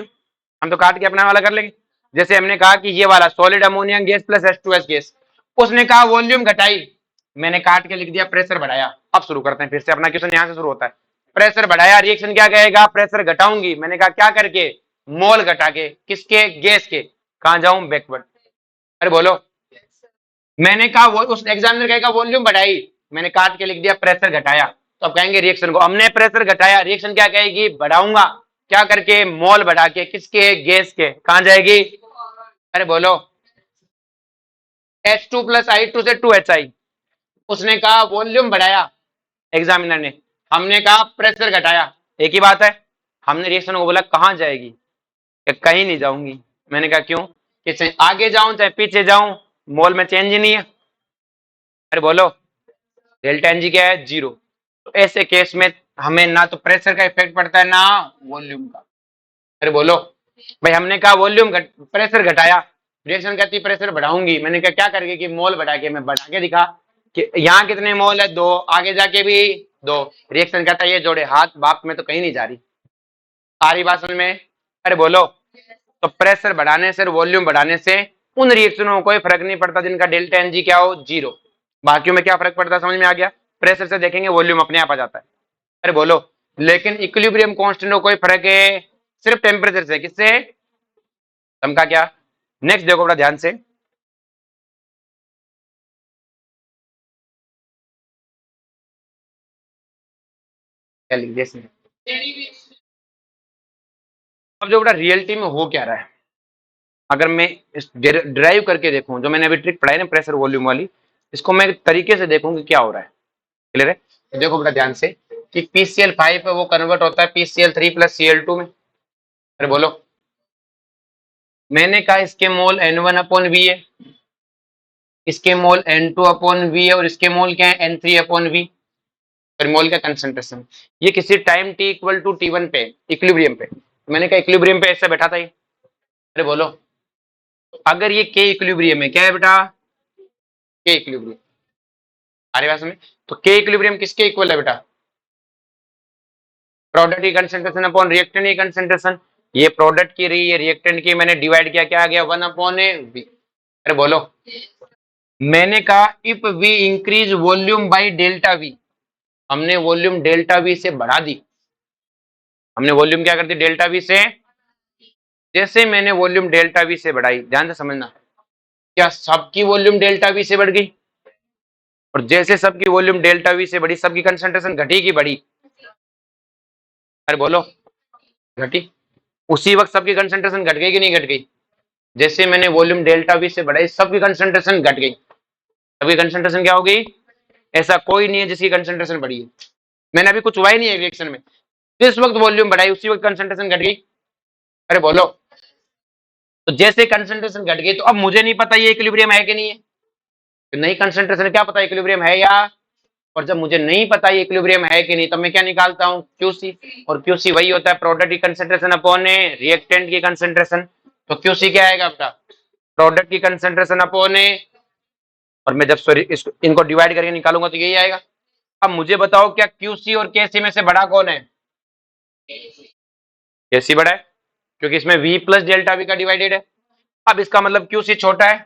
हम तो काट के अपना वाला कर लेंगे, जैसे हमने कहा कि ये वाला solid ammonia gas plus H2S gas, उसने कहा वॉल्यूम घटाई, मैंने काट के लिख दिया प्रेशर बढ़ाया, अब शुरू करते हैं फिर से अपना क्वेश्चन, यहां से शुरू होता है, प्रेशर बढ़ाया, रिएक्शन क्या कहेगा प्रेशर घटाऊंगी, मैंने कहा क्या करके मोल घटा के, किसके गैस के, कहां जाऊं बैकवर्ड, अरे बोलो, मैंने कहा वो उस एग्जामिनर कहेगा वॉल्यूम बढ़ाई, मैंने काट के लिख दिया प्रेशर घटाया, तो अब कहेंगे रिएक्शन को, हमने प्रेशर घटाया, रिएक्शन क्या कहेगी बढ़ाऊंगा, क्या करके मोल बढ़ा के, किसके गैस के, कहां जाएगी, अरे बोलो, H2 प्लस I2 से 2HI, उसने कहा वॉल्यूम बढ़ाया एग्जामिनर ने, हमने कहा प्रेशर घटाया, एक ही बात है, हमने रिएक्शन को बोला कहां जाएगी, कहीं नहीं जाऊंगी, मैंने कहा क्यों, कि चाहे आगे जाऊं चाहे पीछे जाऊं मोल में चेंज ही नहीं है, अरे बोलो डेल्टा एनजी क्या है 0, तो ऐसे केस में हमें ना तो प्रेशर का इफेक्ट पड़ता है ना वॉल्यूम का, अरे बोलो भाई हमने कहा वॉल्यूम प्रेशर घटाया, रिएक्शन कहती प्रेशर बढ़ाऊंगी, मैंने कहा क्या करके कि मोल बढ़ा के, मैं बढ़ा के दिखा कि यहाँ कितने मोल है 2, आगे जाके भी 2, रिएक्शन कहता है ये जोड़े हाथ बाप में तो कहीं नहीं जा रही, आ रही बात समझ में? अरे बोलो। तो प्रेशर बढ़ाने से और वॉल्यूम बढ़ाने से उन रिएक्शनों में कोई फर्क नहीं पड़ता जिनका डेल्टा एनजी क्या हो, 0। बाकियों में क्या फर्क पड़ता है, समझ में आ गया? प्रेशर से देखेंगे वॉल्यूम अपने आप आ जाता है। अरे बोलो। लेकिन इक्विलिब्रियम कांस्टेंट में कोई फर्क है, सिर्फ टेम्परेचर से। किससे? समझा क्या? नेक्स्ट देखो बड़ा ध्यान से। क्या लिख दिया इसमें? अब जो बड़ा रियलिटी में हो क्या रहा है, अगर मैं ड्राइव करके देखूं, जो मैंने अभी ट्रिक पढ़ाई ना प्रेशर वॉल्यूम वाली, इसको मैं एक तरीके से देखूं कि क्या हो रहा है। क्लियर है? तो देखो बेटा ध्यान से कि PCl5 है वो कन्वर्ट होता है PCl3 प्लस Cl2 में। अरे बोलो। मैंने कहा इसके मोल N1 अपॉन वी है, इसके मोल N2 अपॉन वी है, और इसके मोल क्या है, N3 अपॉन वी। फिर मोल का कंसंट्रेशन, ये किसी time t equal to T1 पे, इक्विलिब्रियम पे। तो मैंने कहा इक्विलिब्रियम पे ऐसे बैठा था ये। अरे बोलो। अगर ये K इक्विलिब्रियम है, क्या है बेटा? K equilibrium. अरे बात समझ? तो K इक्विलिब्रियम किसके इक्वल है बेटा? प्रोडक्ट की कंसंट्रेशन अपॉन रिएक्टेंट की कंसंट्रेशन। ये प्रोडक्ट की रही, ये रिएक्टेंट की, मैंने डिवाइड किया, क्या आ गया, 1 अपॉन वी। अरे बोलो। मैंने कहा if we increase volume by delta V, हमने वॉल्यूम डेल्टा वी से बढ़ा दी। हमने वॉल्यूम क्या कर दी, डेल्टा वी से। जैसे मैंने वॉल्यूम डेल्टा वी से बढ़ाई, ध्यान से समझना, क्या सबकी वॉल्यूम डेल्टा वी से बढ़ गई? और जैसे सबकी वॉल्यूम डेल्टा वी से बढ़ी, सबकी कंसंट्रेशन घटी की बढ़ी? अरे बोलो। घटी। उसी वक्त सबकी कंसंट्रेशन घट गई कि नहीं घट गई? जैसे मैंने वॉल्यूम डेल्टा वी से बढ़ाई, सबकी कंसंट्रेशन घट गई। सबकी कंसंट्रेशन क्या हो गई? ऐसा कोई नहीं है जिसकी कंसंट्रेशन बढ़ी है। मैंने अभी कुछ हुआ ही नहीं है रिएक्शन में, जिस वक्त वॉल्यूम बढ़ाई उसी वक्त कंसंट्रेशन घट गई। अरे बोलो। तो जैसे कंसंट्रेशन घट गई, तो अब मुझे नहीं पता ये इक्विलिब्रियम है कि नहीं है। तो नई कंसंट्रेशन क्या पता इक्विलिब्रियम है या। और जब मुझे नहीं पता ये इक्विलिब्रियम है कि नहीं, तो मैं क्या निकालता हूँ, क्यूसी। और क्यूसी वही होता है प्रोडक्ट की कंसंट्रेशन अपॉन रिएक्टेंट की कंसंट्रेशन। तो क्यूसी क्या आएगा आपका? प्रोडक्ट की कंसंट्रेशन अपॉन, और मैं जब सॉरी इसको इनको डिवाइड करके निकालूंगा तो यही आएगा। अब मुझे बताओ क्या क्यूसी और केसी में से बड़ा कौन है? केसी बड़ा है, क्योंकि इसमें वी प्लस डेल्टा वी का डिवाइडेड है। अब इसका मतलब क्यूसी छोटा है।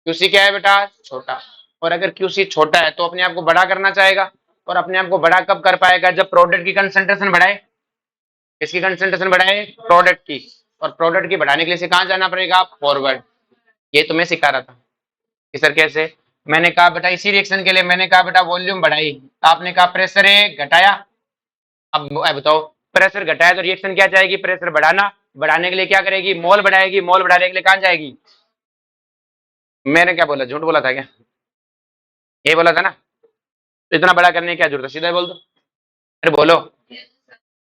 क्यूसी क्या है बेटा? छोटा। और अगर क्यूसी छोटा है तो अपने आप को बड़ा करना चाहेगा। और अपने आप को बड़ा कब कर पाएगा? जब प्रोडक्ट की कंसंट्रेशन बढ़ाए। किसकी कंसंट्रेशन बढ़ाए? प्रोडक्ट की। और प्रोडक्ट की बढ़ाने के लिए कहां जाना पड़ेगा? फॉरवर्ड। ये तो मैं सिखा रहा था कि सर कैसे। मैंने कहा बेटा इसी रिएक्शन के लिए मैंने कहा बेटा वॉल्यूम बढ़ाई, आपने कहा प्रेशर है घटाया। अब बताओ, प्रेशर घटाया तो रिएक्शन क्या चाहेगी? प्रेशर बढ़ाना। बढ़ाने के लिए क्या करेगी? मोल बढ़ाएगी। मोल बढ़ाने के लिए कहां जाएगी? मैंने क्या बोला, झूठ बोला था क्या? ये बोला था ना। तो इतना बड़ा करने की क्या जरूरत है, सीधा बोल दो। अरे बोलो।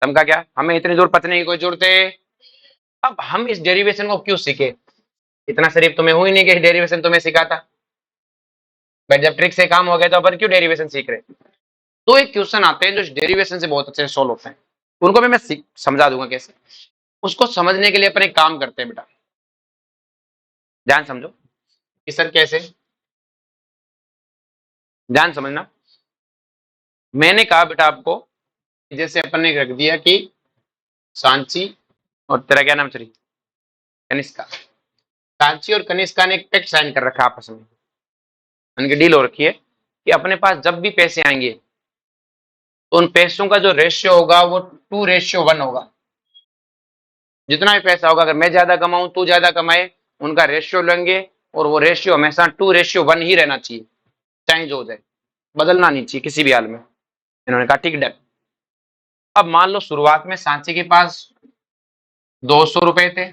समझा क्या? हमें इतनी दूर पतने की कोई जरूरत है? अब हम इस डेरिवेशन को क्यों सीखे? इतना शरीफ तुम्हें हुई नहीं कि डेरिवेशन तुम्हें सिखाता। भाई जब ट्रिक से काम हो गया तो अपन क्यों डेरिवेशन सीख रहे? तो एक क्वेश्चन आते हैं जो डेरिवेशन से बहुत अच्छे से सोल्व होते हैं, उनको भी मैं समझा दूंगा कैसे। उसको समझने के लिए अपन एक काम करते हैं बेटा, ध्यान समझो कि सर कैसे। ध्यान समझना। मैंने कहा बेटा आपको, जैसे अपन ने रख दिया कि सांची और तेरा क्या नाम चली, कनिष्का। सांची और कनिष्का ने एक पैक्ट साइन कर रखा आपस में, उनकी डील हो रखी है कि अपने पास जब भी पैसे आएंगे तो उन पैसों का जो रेशियो होगा वो 2:1 होगा। जितना भी पैसा होगा, अगर मैं ज्यादा कमाऊं तू ज्यादा कमाए, उनका रेशियो लेंगे। और वो रेशियो हमेशा 2:1 ही रहना चाहिए, चेंज हो जाए, बदलना नहीं चाहिए किसी भी हाल में। इन्होंने कहा ठीक डन। अब मान लो शुरुआत में सांची के पास 200 रुपए थे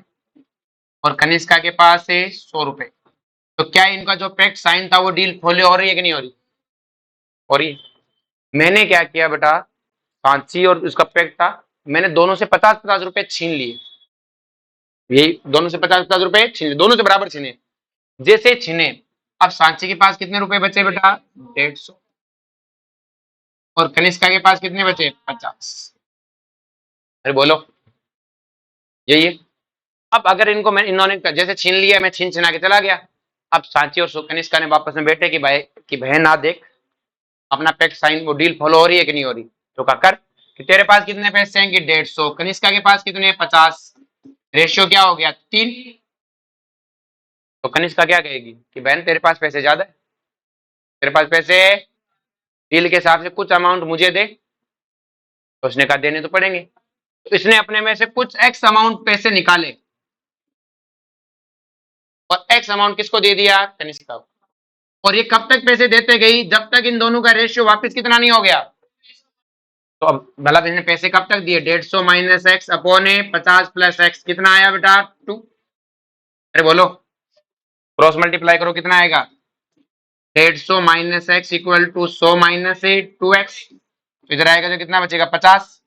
और कनिष्का के पास है 100 रुपए। तो क्या इनका जो पैक्ट साइन था वो डील फॉलो हो रही है कि नहीं हो रही? हो रही है। मैंने क्या किया बेटा, सांची और उसका पैक्ट था, मैंने दोनों से 50-50 रुपए छीन लिए। यही दोनों से 50-50 रुपए छीन लिए, दोनों से बराबर छीने। जैसे छीने, अब सांची के पास कितने रुपए बचे बेटा? 150। और कनिष्का के पास कितने बचे? 50। अरे बोलो। यही है। अब अगर इनको मैं इन्होंने जैसे छीन लिया, मैं छीन छिना के चला गया। अब सांची और कनिष्का ने वापस में बैठे कि भाई कि बहन ना देख, अपना पैक्ट साइन वो डील फॉलो हो रही है कि नहीं हो रही? तो क्या कर, कि तेरे पास कितने पैसे हैं कि 150, कनिष्का के पास कितने 50, रेशियो क्या हो गया 3। तो कनिष्का क्या कहेगी कि बहन तेरे पास पैसे ज्यादा है, तेरे पास पैसे डील के हिसाब से कुछ अमाउंट मुझे दे। तो उसने कहा देने तो पड़ेंगे, तो इसने अपने में से कुछ एक्स अमाउंट पैसे निकाले और एक्स अमाउंट किसको दे दिया कनिष्का को। और ये कब तक पैसे देते गई जब तक इन दोनों का रेशियो वापस कितना नहीं हो गया। तो अब भला इसने पैसे कब तक दिए 150 माइनस एक्स अपॉन ए 50 प्लस एक्स कितना आया बेटा 2। अरे बोलो क्रॉस मल्टीप्लाई करो कितना आएगा 150 minus x equal to 100 minus a 2x। तो इधर आएगा तो कितना बचेगा 50,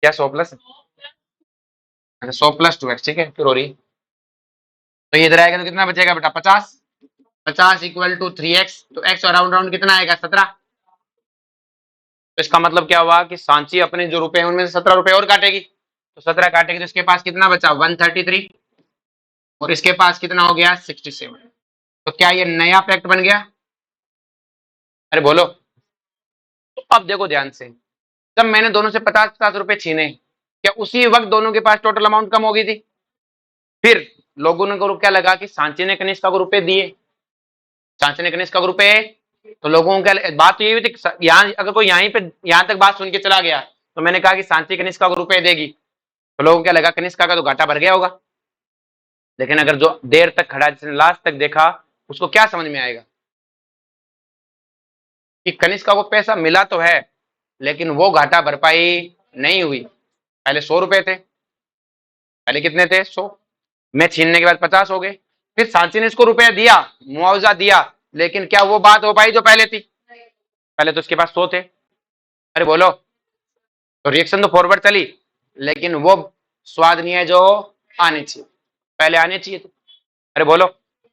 क्या 100 प्लस, अच्छा 100 प्लस 2x ठीक है फिर हो रही। तो ये इधर आएगा तो कितना बचेगा बेटा 50, 50 इक्वल टू 3x। तो x और राउंड राउंड कितना आएगा 17। तो इसका मतलब क्या हुआ कि सांची अपने जो रुपए हैं उनमें से 17 रुपए और काटेगी, तो 17 काटेगी तो इसके पास कितना बचा 133 और इसके पास कितना हो गया 67। तो क्या ये नया फैक्ट बन गया। अरे बोलो। तो अब देखो ध्यान से, जब मैंने दोनों से 50-50 रुपए छीने, क्या उसी वक्त दोनों के पास टोटल अमाउंट कम हो गई थी। फिर लोगों ने को क्या लगा कि सांची ने कनिष्का को रुपए दिए, सांची ने कनिष्का को रुपए, तो लोगों को क्या बात तो ये हुई थी यहाँ अगर कोई यहीं पे यहाँ तक बात सुन के चला गया तो मैंने कहा कि सांची कनिष्का को रुपए देगी, तो लोगों को क्या लगा कनिष्का का तो घाटा भर गया होगा। लेकिन अगर जो देर तक खड़ा जिसने लास्ट तक देखा उसको क्या समझ में आएगा कि कनिष्का को पैसा मिला तो है लेकिन वो घाटा भरपाई नहीं हुई। पहले 100 रुपए थे, पहले कितने थे 100, मैं छीनने के बाद 50 हो गए। फिर सांची ने इसको रुपया दिया, मुआवजा दिया, लेकिन क्या वो बात हो पाई जो पहले थी। पहले तो उसके पास 100 थे। अरे बोलो। तो रिएक्शन तो फॉरवर्ड चली लेकिन वो स्वाद नहीं है जो आने चाहिए, पहले आने चाहिए थे। अरे बोलो।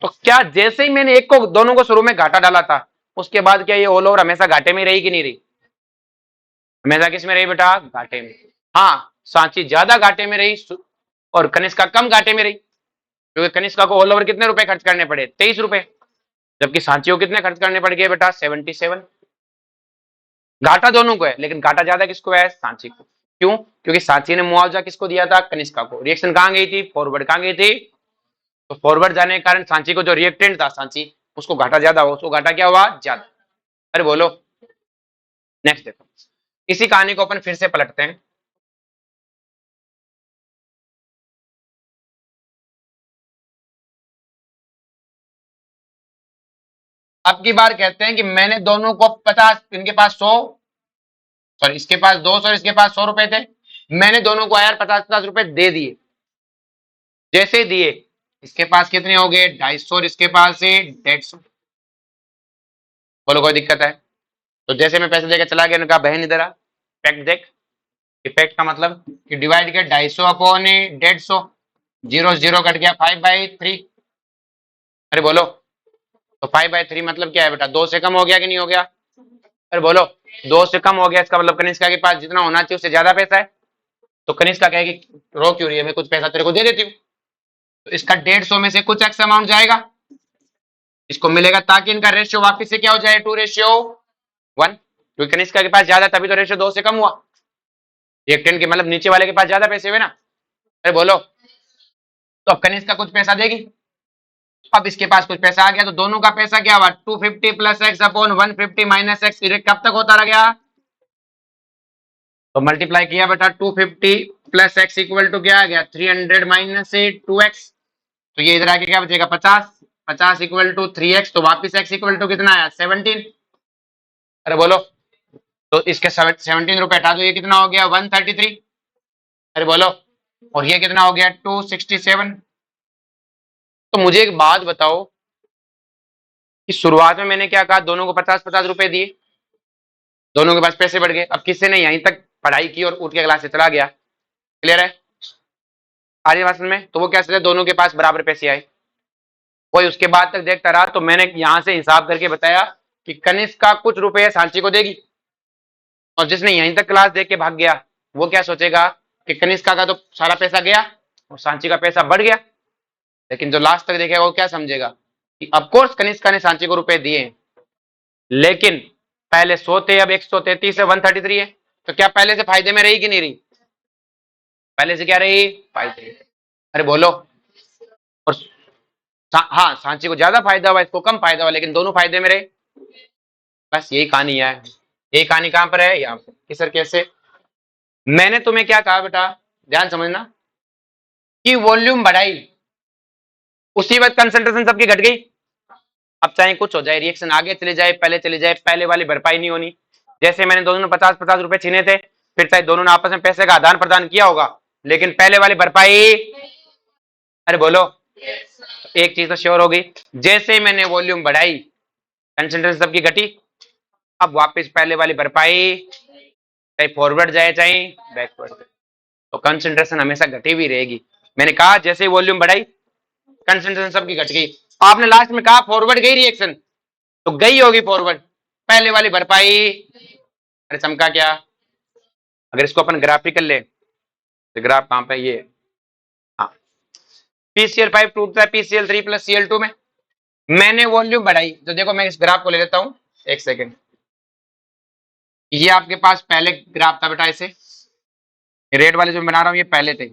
तो क्या जैसे ही मैंने एक को दोनों को शुरू में घाटा डाला था उसके बाद क्या ये ऑल ओवर हमेशा घाटे में रही कि नहीं रही। हमेशा किस में रही बेटा घाटे में। हाँ सांची ज्यादा घाटे में रही और कनिष्का कम घाटे में रही, क्योंकि कनिष्का को ऑल ओवर कितने रुपए खर्च करने पड़े 23 रुपए, जबकि सांची को कितने खर्च करने पड़ गए बेटा 77। घाटा दोनों को है लेकिन घाटा ज्यादा किसको है सांची को। क्यों, क्योंकि सांची ने मुआवजा किसको दिया था कनिष्का को। रिएक्शन कहां गई थी फॉरवर्ड, कहां गई थी। तो फॉरवर्ड जाने के कारण सांची को जो रिएक्टेंट था सांची उसको घाटा ज्यादा हुआ, उसको घाटा क्या हुआ ज्यादा। अरे बोलो। नेक्स्ट देखो, इसी कहानी को अपन फिर से पलटते हैं। अब की बार कहते हैं कि मैंने दोनों को 50, इनके पास 100, सॉरी इसके पास 200 और इसके पास 100 रुपए थे, मैंने दोनों को यार 50-50 रुपए दे दिए। जैसे दिए इसके पास कितने हो गए 250 और इसके पास से 150। बोलो कोई दिक्कत है। तो जैसे मैं पैसे देकर चला गया उन्होंने कहा बहन इधर आ, फैक्ट देख। इफेक्ट का मतलब कि डिवाइड किया 250 अपॉन 150, जीरो जीरो कट गया 5/3। अरे बोलो। तो 5/3 मतलब क्या है बेटा 2 से कम हो गया कि नहीं हो गया। अरे बोलो 2 से कम हो गया इसका मतलब कनिष्का के पास जितना होना चाहिए उससे ज्यादा पैसा है। तो कनिष्का कहेगी रो क्यों रही है, मैं कुछ पैसा तेरे को दे देती हूँ। तो इसका 150 में से कुछ एक्स अमाउंट जाएगा, इसको मिलेगा ताकि इनका रेशियो वापिस से क्या हो जाए 2:1, क्योंकि कनिष्का के पास ज्यादा तभी तो रेशियो 2 से कम हुआ। रिएक्टेंट के मतलब नीचे वाले के पास ज्यादा पैसे हुए ना। अरे बोलो। तो अब कनिष्का कुछ पैसा देगी, अब इसके पास कुछ पैसा आ गया तो दोनों का पैसा क्या हुआ 250 plus x upon 150 minus x, कब तक होता रह गया। तो मल्टीप्लाई किया बेटा 250 प्लस एक्स इक्वल टू क्या आ गया 300 माइनस 2x। तो ये इधर आके क्या बचेगा 50, 50 इक्वल टू 3x, तो वापिस x इक्वल टू कितना आया 17। अरे बोलो। तो इसके 17 रुपए हटा दो, ये कितना हो गया 133। अरे बोलो। और ये कितना हो गया 267। तो मुझे एक बात बताओ कि शुरुआत में मैंने क्या कहा दोनों को 50-50 रुपए दिए, दोनों के पास पैसे बढ़ गए। अब किसी ने यहीं तक पढ़ाई की और उठ के क्लास से चला गया, क्लियर है आज बात में, तो वो क्या सोचे दोनों के पास बराबर पैसे आए। कोई उसके बाद तक देखता रहा तो मैंने यहां से हिसाब करके बताया कि कनिष्का कुछ रुपए सांची को देगी, और जिसने यहीं तक क्लास देख के भाग गया वो क्या सोचेगा कि कनिष्का का तो सारा पैसा गया और सांची का पैसा बढ़ गया। लेकिन जो लास्ट तक देखेगा वो क्या समझेगा कि ऑफकोर्स कनिष्का ने सांची को रुपए दिए, लेकिन पहले 100 थे, अब 133 है, 133 है। तो क्या पहले से फायदे में रही कि नहीं रही? पहले से क्या रही? फायदे। अरे बोलो। और हाँ, सांची को ज्यादा फायदा हुआ, इसको कम फायदा हुआ, लेकिन दोनों फायदे में रहे। बस यही कहानी है। ये कहानी कहां पर है? यहाँ पर कि सर कैसे? मैंने तुम्हें क्या कहा बेटा, ध्यान समझना, कि वॉल्यूम बढ़ाई, उसी वक्त कंसंट्रेशन सबकी घट गई। अब चाहे कुछ हो जाए, रिएक्शन आगे चले जाए, पहले चले जाए, पहले वाली भरपाई नहीं होनी। जैसे मैंने दोनों ने 50-50 रुपए छीने थे, फिर चाहे दोनों ने आपस में पैसे का आदान प्रदान किया होगा, लेकिन पहले वाली भरपाई। अरे बोलो। एक चीज तो श्योर होगी, जैसे मैंने वॉल्यूम बढ़ाई, कंसंट्रेशन सबकी घटी, अब वापस पहले वाली भरपाई, चाहे फॉरवर्ड जाए चाहे बैकवर्ड, तो कंसंट्रेशन हमेशा घटी भी रहेगी। मैंने कहा जैसे ही वॉल्यूम बढ़ाई, कंसंट्रेशन सबकी घट गई। आपने लास्ट में कहा फॉरवर्ड गई रिएक्शन, तो गई होगी फॉरवर्ड, पहले वाली भरपाई। अरे चमका क्या? अगर इसको अपन ग्राफिकल ले, तो ग्राफ कहां पे? ये हाँ, PCl5 टूटता है PCl3 प्लस Cl2 में। मैंने वॉल्यूम बढ़ाई, तो देखो मैं इस ग्राफ को ले लेता हूं, एक सेकेंड। ये आपके पास पहले ग्राफ था बेटा, ऐसे रेड वाले जो मैं बना रहा हूं, ये पहले थे।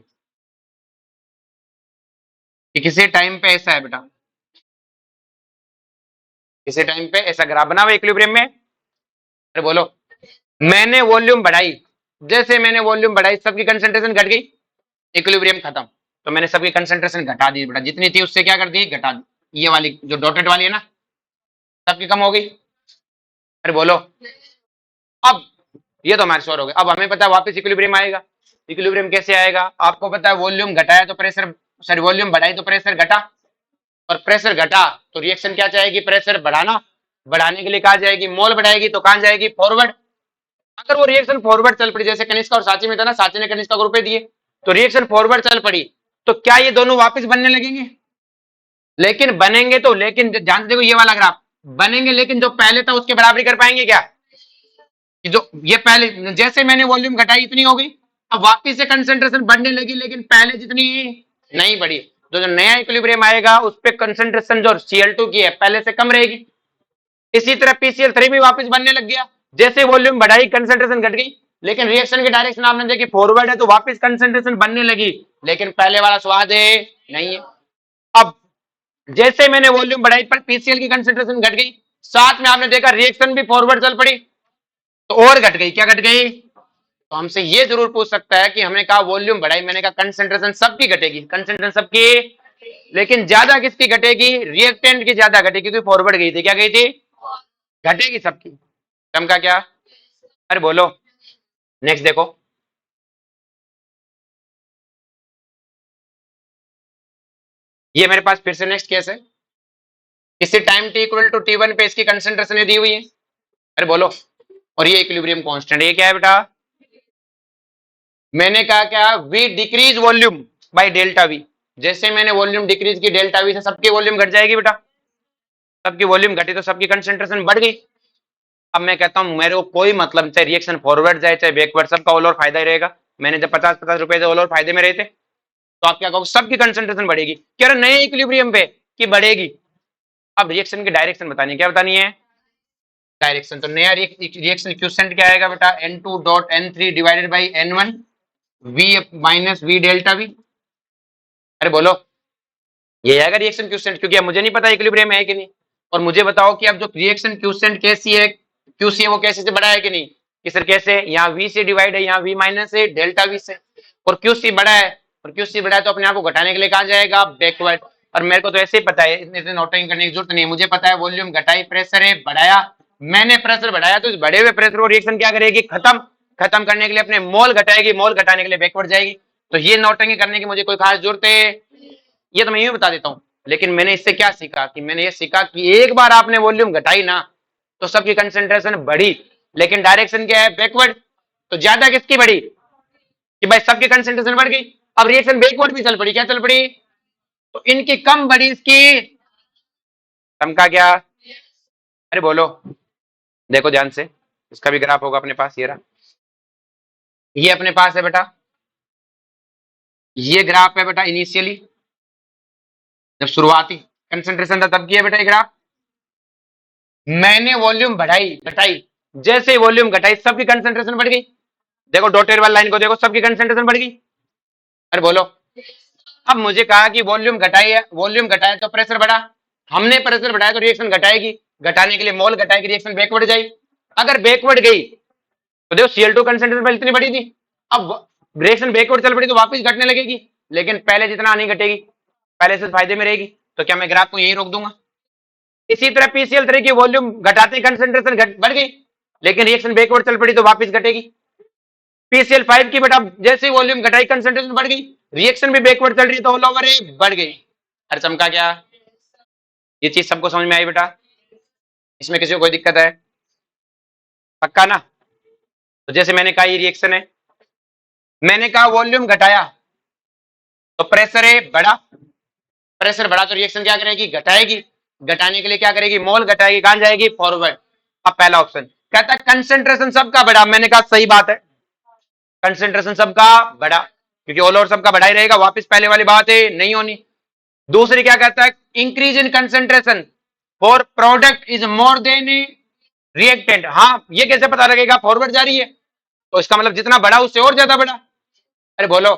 कि किसी टाइम पे ऐसा है बेटा, किसी टाइम पे ऐसा ग्राफ बना हुआ इक्विलिब्रियम में। अरे बोलो। मैंने वॉल्यूम बढ़ाई, जैसे मैंने वॉल्यूम बढ़ाई, सबकी कंसंट्रेशन घट गई, इक्विलिब्रियम खत्म। तो मैंने सबकी कंसंट्रेशन घटा दी बेटा, जितनी थी उससे क्या कर दी? घटा दी। ये वाली जो डॉटेड वाली है ना, सबकी कम हो गई। अरे बोलो। अब ये तो हमारे श्योर हो गए। अब हमें पता है वापस इक्विलिब्रियम आएगा। इक्विलिब्रियम कैसे आएगा? आपको पता है वॉल्यूम घटाया तो प्रेशर, सॉरी वॉल्यूम बढ़ाई तो प्रेशर घटा, और प्रेशर घटा तो रिएक्शन क्या चाहेगी? प्रेशर बढ़ाना। बढ़ाने के लिए कहा जाएगी, मोल बढ़ाएगी, तो कहां जाएगी? फॉरवर्ड। अगर वो रिएक्शन फॉरवर्ड चल पड़ी, जैसे कनिष्का और सांची में था ना, सांची ने कनिष्का को रुपए दिए, तो रिएक्शन फॉरवर्ड चल पड़ी, तो क्या ये दोनों वापस बनने लगेंगे? लेकिन बनेंगे तो, लेकिन ध्यान से देखो ये वाला ग्राफ, बनेंगे लेकिन जो पहले था उसके बराबरी कर पाएंगे क्या? कि जो ये पहले, जैसे मैंने वॉल्यूम घटाई इतनी हो गई, अब वापस से कंसंट्रेशन बढ़ने लगी, लेकिन पहले जितनी नहीं बढ़ी। तो जो नया इक्विलिब्रियम आएगा उस पे कंसंट्रेशन जो Cl2 की है पहले से कम रहेगी। इसी तरह PCl3 भी वापस बनने लग गया, जैसे वॉल्यूम बढ़ाई कंसंट्रेशन घट गई, लेकिन रिएक्शन की डायरेक्शन आपने देखी फॉरवर्ड है, तो वापस कंसंट्रेशन बनने लगी, लेकिन पहले वाला स्वाद है नहीं है। अब जैसे मैंने वॉल्यूम बढ़ाई पर PCl की कंसंट्रेशन घट गई, साथ में आपने देखा रिएक्शन भी फॉरवर्ड चल पड़ी, तो और घट गई। क्या घट गई? तो हमसे ये जरूर पूछ सकता है कि हमने कहा वॉल्यूम बढ़ाई, मैंने कहा कंसंट्रेशन सबकी घटेगी, कंसंट्रेशन सबकी, लेकिन ज्यादा किसकी घटेगी? रिएक्टेंट की ज्यादा घटेगी, क्योंकि फॉरवर्ड गई थी। क्या गई थी? घटेगी सबकी। कम का क्या? अरे बोलो। नेक्स्ट देखो, ये मेरे पास फिर से नेक्स्ट केस है। किसी time t equal to t1 पे इसकी कंसंट्रेशन दी हुई है। अरे बोलो। और ये इक्विलिब्रियम कांस्टेंट, ये क्या है बेटा? मैंने कहा क्या? We decrease volume by delta V. जैसे मैंने वॉल्यूम डिक्रीज की डेल्टा वी से, सबकी वॉल्यूम घट जाएगी बेटा। सबकी वॉल्यूम घटी तो सबकी कंसंट्रेशन बढ़ गई। अब मैं कहता हूं मेरे को कोई मतलब, चाहे रिएक्शन फॉरवर्ड जाए चाहे बैकवर्ड, सबका ऑल और फायदा ही रहेगा। मैंने जब 50-50 रुपए से ऑल और फायदे में रहे थे, तो आप क्या कहोगे? सबकी कंसंट्रेशन बढ़ेगी। कह रहे नए इक्विलिब्रियम पे कि बढ़ेगी। अब रिएक्शन की डायरेक्शन बतानी है। क्या बतानी है? डायरेक्शन। तो नया रिएक्शन क्वेश्चन क्या आएगा बेटा? N2.N3 divided by N1 V minus V delta V। अरे बोलो। ये आएगा रिएक्शन क्वेश्चन, क्योंकि अब मुझे नहीं पता इक्विलिब्रियम है कि नहीं। और मुझे बताओ कि अब जो रिएक्शन क्वेश्चन कैसी है, क्यूसी है, वो कैसे से बड़ा है कि नहीं? कि सर कैसे? यहाँ V से डिवाइड है, यहाँ V माइनस है डेल्टा V से, और क्यूसी बड़ा है, और क्यूसी बड़ा है तो अपने आप को घटाने के लिए कहा जाएगा? बैकवर्ड। और मेरे को तो ऐसे ही पता है, इतने नोटिंग करने की जरूरत नहीं है। मुझे पता है वॉल्यूम घटाई, प्रेशर है बढ़ाया, मैंने प्रेशर बढ़ाया, तो इस बढ़े हुए प्रेशर को रिएक्शन क्या करेगी? खत्म। खत्म करने के लिए अपने मोल घटाएगी, मोल घटाने के लिए बैकवर्ड जाएगी। तो ये नोटिंग करने की मुझे कोई खास जरूरत है? ये तो मैं यूं बता देता हूं। लेकिन मैंने इससे क्या सीखा? कि मैंने ये सीखा कि एक बार आपने वॉल्यूम घटाई ना, तो सबकी कंसंट्रेशन बढ़ी, लेकिन डायरेक्शन क्या है? बैकवर्ड। तो ज्यादा किसकी बढ़ी? कि भाई सबकी कंसंट्रेशन बढ़ गई। अब रिएक्शन बैकवर्ड भी चल पड़ी। क्या चल पड़ी? तो इनकी कम बढ़ी, इसकी कम का क्या? अरे बोलो। देखो ध्यान से, इसका भी ग्राफ होगा अपने पास, ये रहा, ये अपने पास है बेटा, ये ग्राफ है बेटा इनिशियली, जब शुरुआती कंसंट्रेशन था तब की है बेटा ये ग्राफ। मैंने वॉल्यूम बढ़ाई घटाई, जैसे ही वॉल्यूम घटाई सबकी कंसेंट्रेशन बढ़ गई। देखो डॉटेड वाली लाइन को देखो, सबकी कंसेंट्रेशन बढ़ गई। अरे बोलो। अब मुझे कहा कि वॉल्यूम घटाई है, वॉल्यूम घटाया तो प्रेशर बढ़ा, हमने प्रेशर बढ़ाया तो रिएक्शन घटाएगी, घटाने के लिए मोल घटाएगी, रिएक्शन बैकवर्ड जाएगी। अगर बैकवर्ड गई तो देखो Cl2 कंसेंट्रेशन पहले इतनी बड़ी थी, अब रिएक्शन बैकवर्ड चल पड़ी तो वापस घटने लगेगी, लेकिन पहले जितना नहीं घटेगी, पहले से फायदे में रहेगी। तो क्या मैं ग्राफ को यही रोक दूंगा? इसी तरह PCl3 की वॉल्यूम घटाते कंसेंट्रेशन बढ़ गई, लेकिन रिएक्शन बैकवर्ड चल पड़ी तो वापस घटेगी। PCl5 की बेटा जैसे वॉल्यूम घटाई कंसेंट्रेशन बढ़ गई, रिएक्शन भी बैकवर्ड चल रही है तो ऑल ओवर बढ़ गई। अरे चमका क्या? ये चीज सबको समझ में आई बेटा? इसमें किसी को कोई दिक्कत है? पक्का ना? तो जैसे मैंने कहा ये रिएक्शन है, मैंने कहा वॉल्यूम घटाया तो प्रेशर है बढ़ा, प्रेशर बढ़ा तो रिएक्शन क्या करेगी? घटाएगी, घटाने के लिए क्या करेगी? मोल घटाएगी, कहां जाएगी? फॉरवर्ड। अब पहला ऑप्शन कहता है कंसेंट्रेशन सबका बढ़ा, मैंने कहा सही बात है, कंसेंट्रेशन सबका बढ़ा, क्योंकि ऑल ओवर सबका बढ़ा ही रहेगा, वापस पहले वाली बात है नहीं होनी। दूसरी क्या कहता है? Increase in concentration for product is more than reactant. हाँ, ये कैसे पता लगेगा? फॉरवर्ड जा रही है तो इसका मतलब जितना बढ़ा उससे और ज्यादा बढ़ा। अरे बोलो।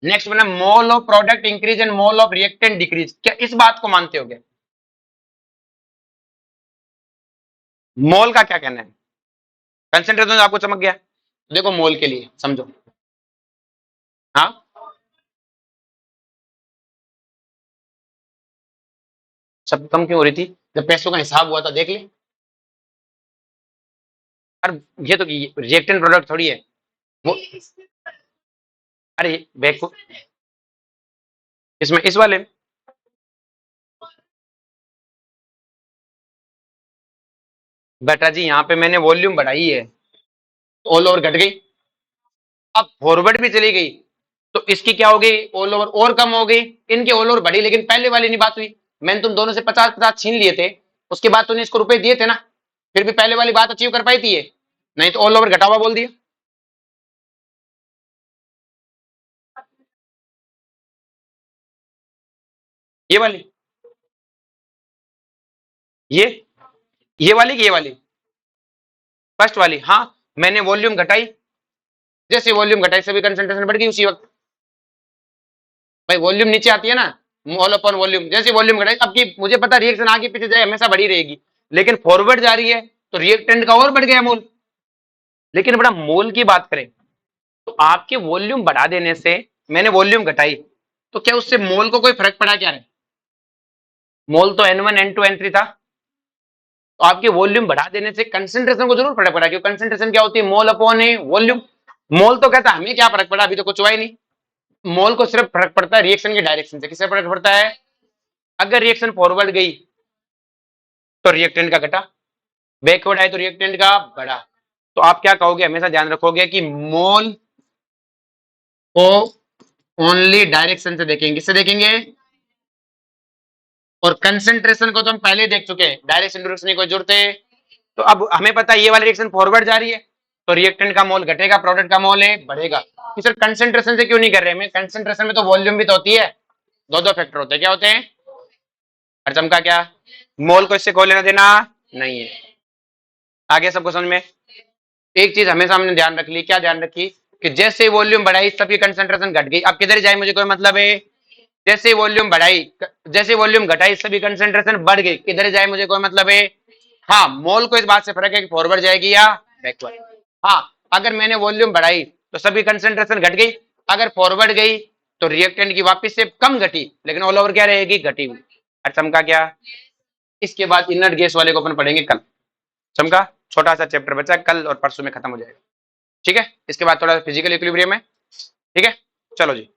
नेक्स्ट बना mole of product increase and mole of reactant decrease. क्या इस बात को मानते हो? क्या मोल का क्या कहना है? कंसेंट्रेशन आपको चमक गया? देखो मोल के लिए समझो। हाँ, सब कम क्यों हो रही थी? जब पैसों का हिसाब हुआ था, देख ले। अरे ये तो रिएक्टेंट प्रोडक्ट थोड़ी है वो। अरे बैक इसमें इस वाले बेटा जी यहाँ पे मैंने वॉल्यूम बढ़ाई है, ऑल ओवर घट गई, अब फॉरवर्ड भी चली गई तो इसकी क्या हो गई? ऑल ओवर और कम हो गई, इनके ऑल ओवर बढ़ी, लेकिन पहले वाली नहीं बात हुई। मैंने तुम दोनों से 50-50 छीन लिए थे, उसके बाद तूने इसको रुपए दिए थे ना, फिर भी पहले वाली बात अचीव कर पाई थी ये? नहीं तो ऑल ओवर घटा हुआ बोल दिया। ये वाली, ये ये वाली की ये वाली? फर्स्ट वाली। हाँ, मैंने वॉल्यूम घटाई, जैसे वॉल्यूम घटाई सभी कंसेंट्रेशन बढ़ गई उसी वक्त। भाई वॉल्यूम नीचे आती है ना, मोल अपॉन वॉल्यूम, जैसे वॉल्यूम घटाई, अब की मुझे पता रिएक्शन आगे पीछे जाए हमेशा बढ़ी रहेगी, लेकिन फॉरवर्ड जा रही है तो रिएक्टेंट का और बढ़ गया मोल। लेकिन बड़ा मोल की बात करें तो आपके वॉल्यूम बढ़ा देने से, मैंने वॉल्यूम घटाई तो क्या उससे मोल को कोई फर्क पड़ा? क्या है? मोल तो N1 N2 N3 था, तो आपके वॉल्यूम बढ़ा देने से कंसेंट्रेशन को जरूर फर्क पड़ा, क्योंकि कंसेंट्रेशन क्या होती है? Mole upon volume. मोल तो कहता है हमें क्या फर्क पड़ा, अभी तो कुछ हुआ ही नहीं। मोल को सिर्फ फर्क पड़ता है रिएक्शन की डायरेक्शन से। किससे फर्क पड़ता है? अगर रिएक्शन फॉरवर्ड गई तो रिएक्टेंट का घटा, बैकवर्ड आए तो रिएक्टेंट का बढ़ा। तो आप क्या कहोगे? हमेशा ध्यान रखोगे कि मोल को ओनली डायरेक्शन से देखेंगे। किससे देखेंगे? और कंसेंट्रेशन को तो हम पहले देख चुके हैं, डायरेक्शन डायरेक्शन की कोई जरूरत है? तो अब हमें पता है ये वाली रिएक्शन फॉरवर्ड जा रही है तो रिएक्टेंट का मोल घटेगा, प्रोडक्ट का मोल है बढ़ेगा। तो सर कंसेंट्रेशन से क्यों नहीं कर रहे? मैं कंसेंट्रेशन में तो वॉल्यूम भी तो होती है, दो दो फैक्टर होते हैं। क्या होते हैं? हर चमका क्या? मोल को इससे कोई लेना देना नहीं है। आगे सबको समझ में? एक चीज हमेशा हमने ध्यान रख ली, क्या ध्यान रखी? कि जैसे वॉल्यूम बढ़ाई सबकी कंसेंट्रेशन घट गई। अब किधर जाए मुझे कोई मतलब है? जैसे वॉल्यूम बढ़ाई, जैसे वॉल्यूम घटाई सभी कंसेंट्रेशन बढ़ गई, किधर जाए मुझे कोई मतलब है? हाँ, मोल को इस बात से फर्क है कि फॉरवर्ड जाएगी या बैकवर्ड। हाँ, अगर मैंने वॉल्यूम बढ़ाई तो सभी कंसेंट्रेशन घट गई, अगर फॉरवर्ड गई तो रिएक्टेंट की वापस से कम घटी, लेकिन ऑल ओवर क्या रहेगी? घटी हुई। और चमका क्या? इसके बाद इनर गैस वाले को अपन पढ़ेंगे कल। चमका छोटा सा चैप्टर बचा, कल और परसों में खत्म हो जाएगा। ठीक है, इसके बाद थोड़ा फिजिकल इक्विलिब्रियम है। ठीक है, चलो जी।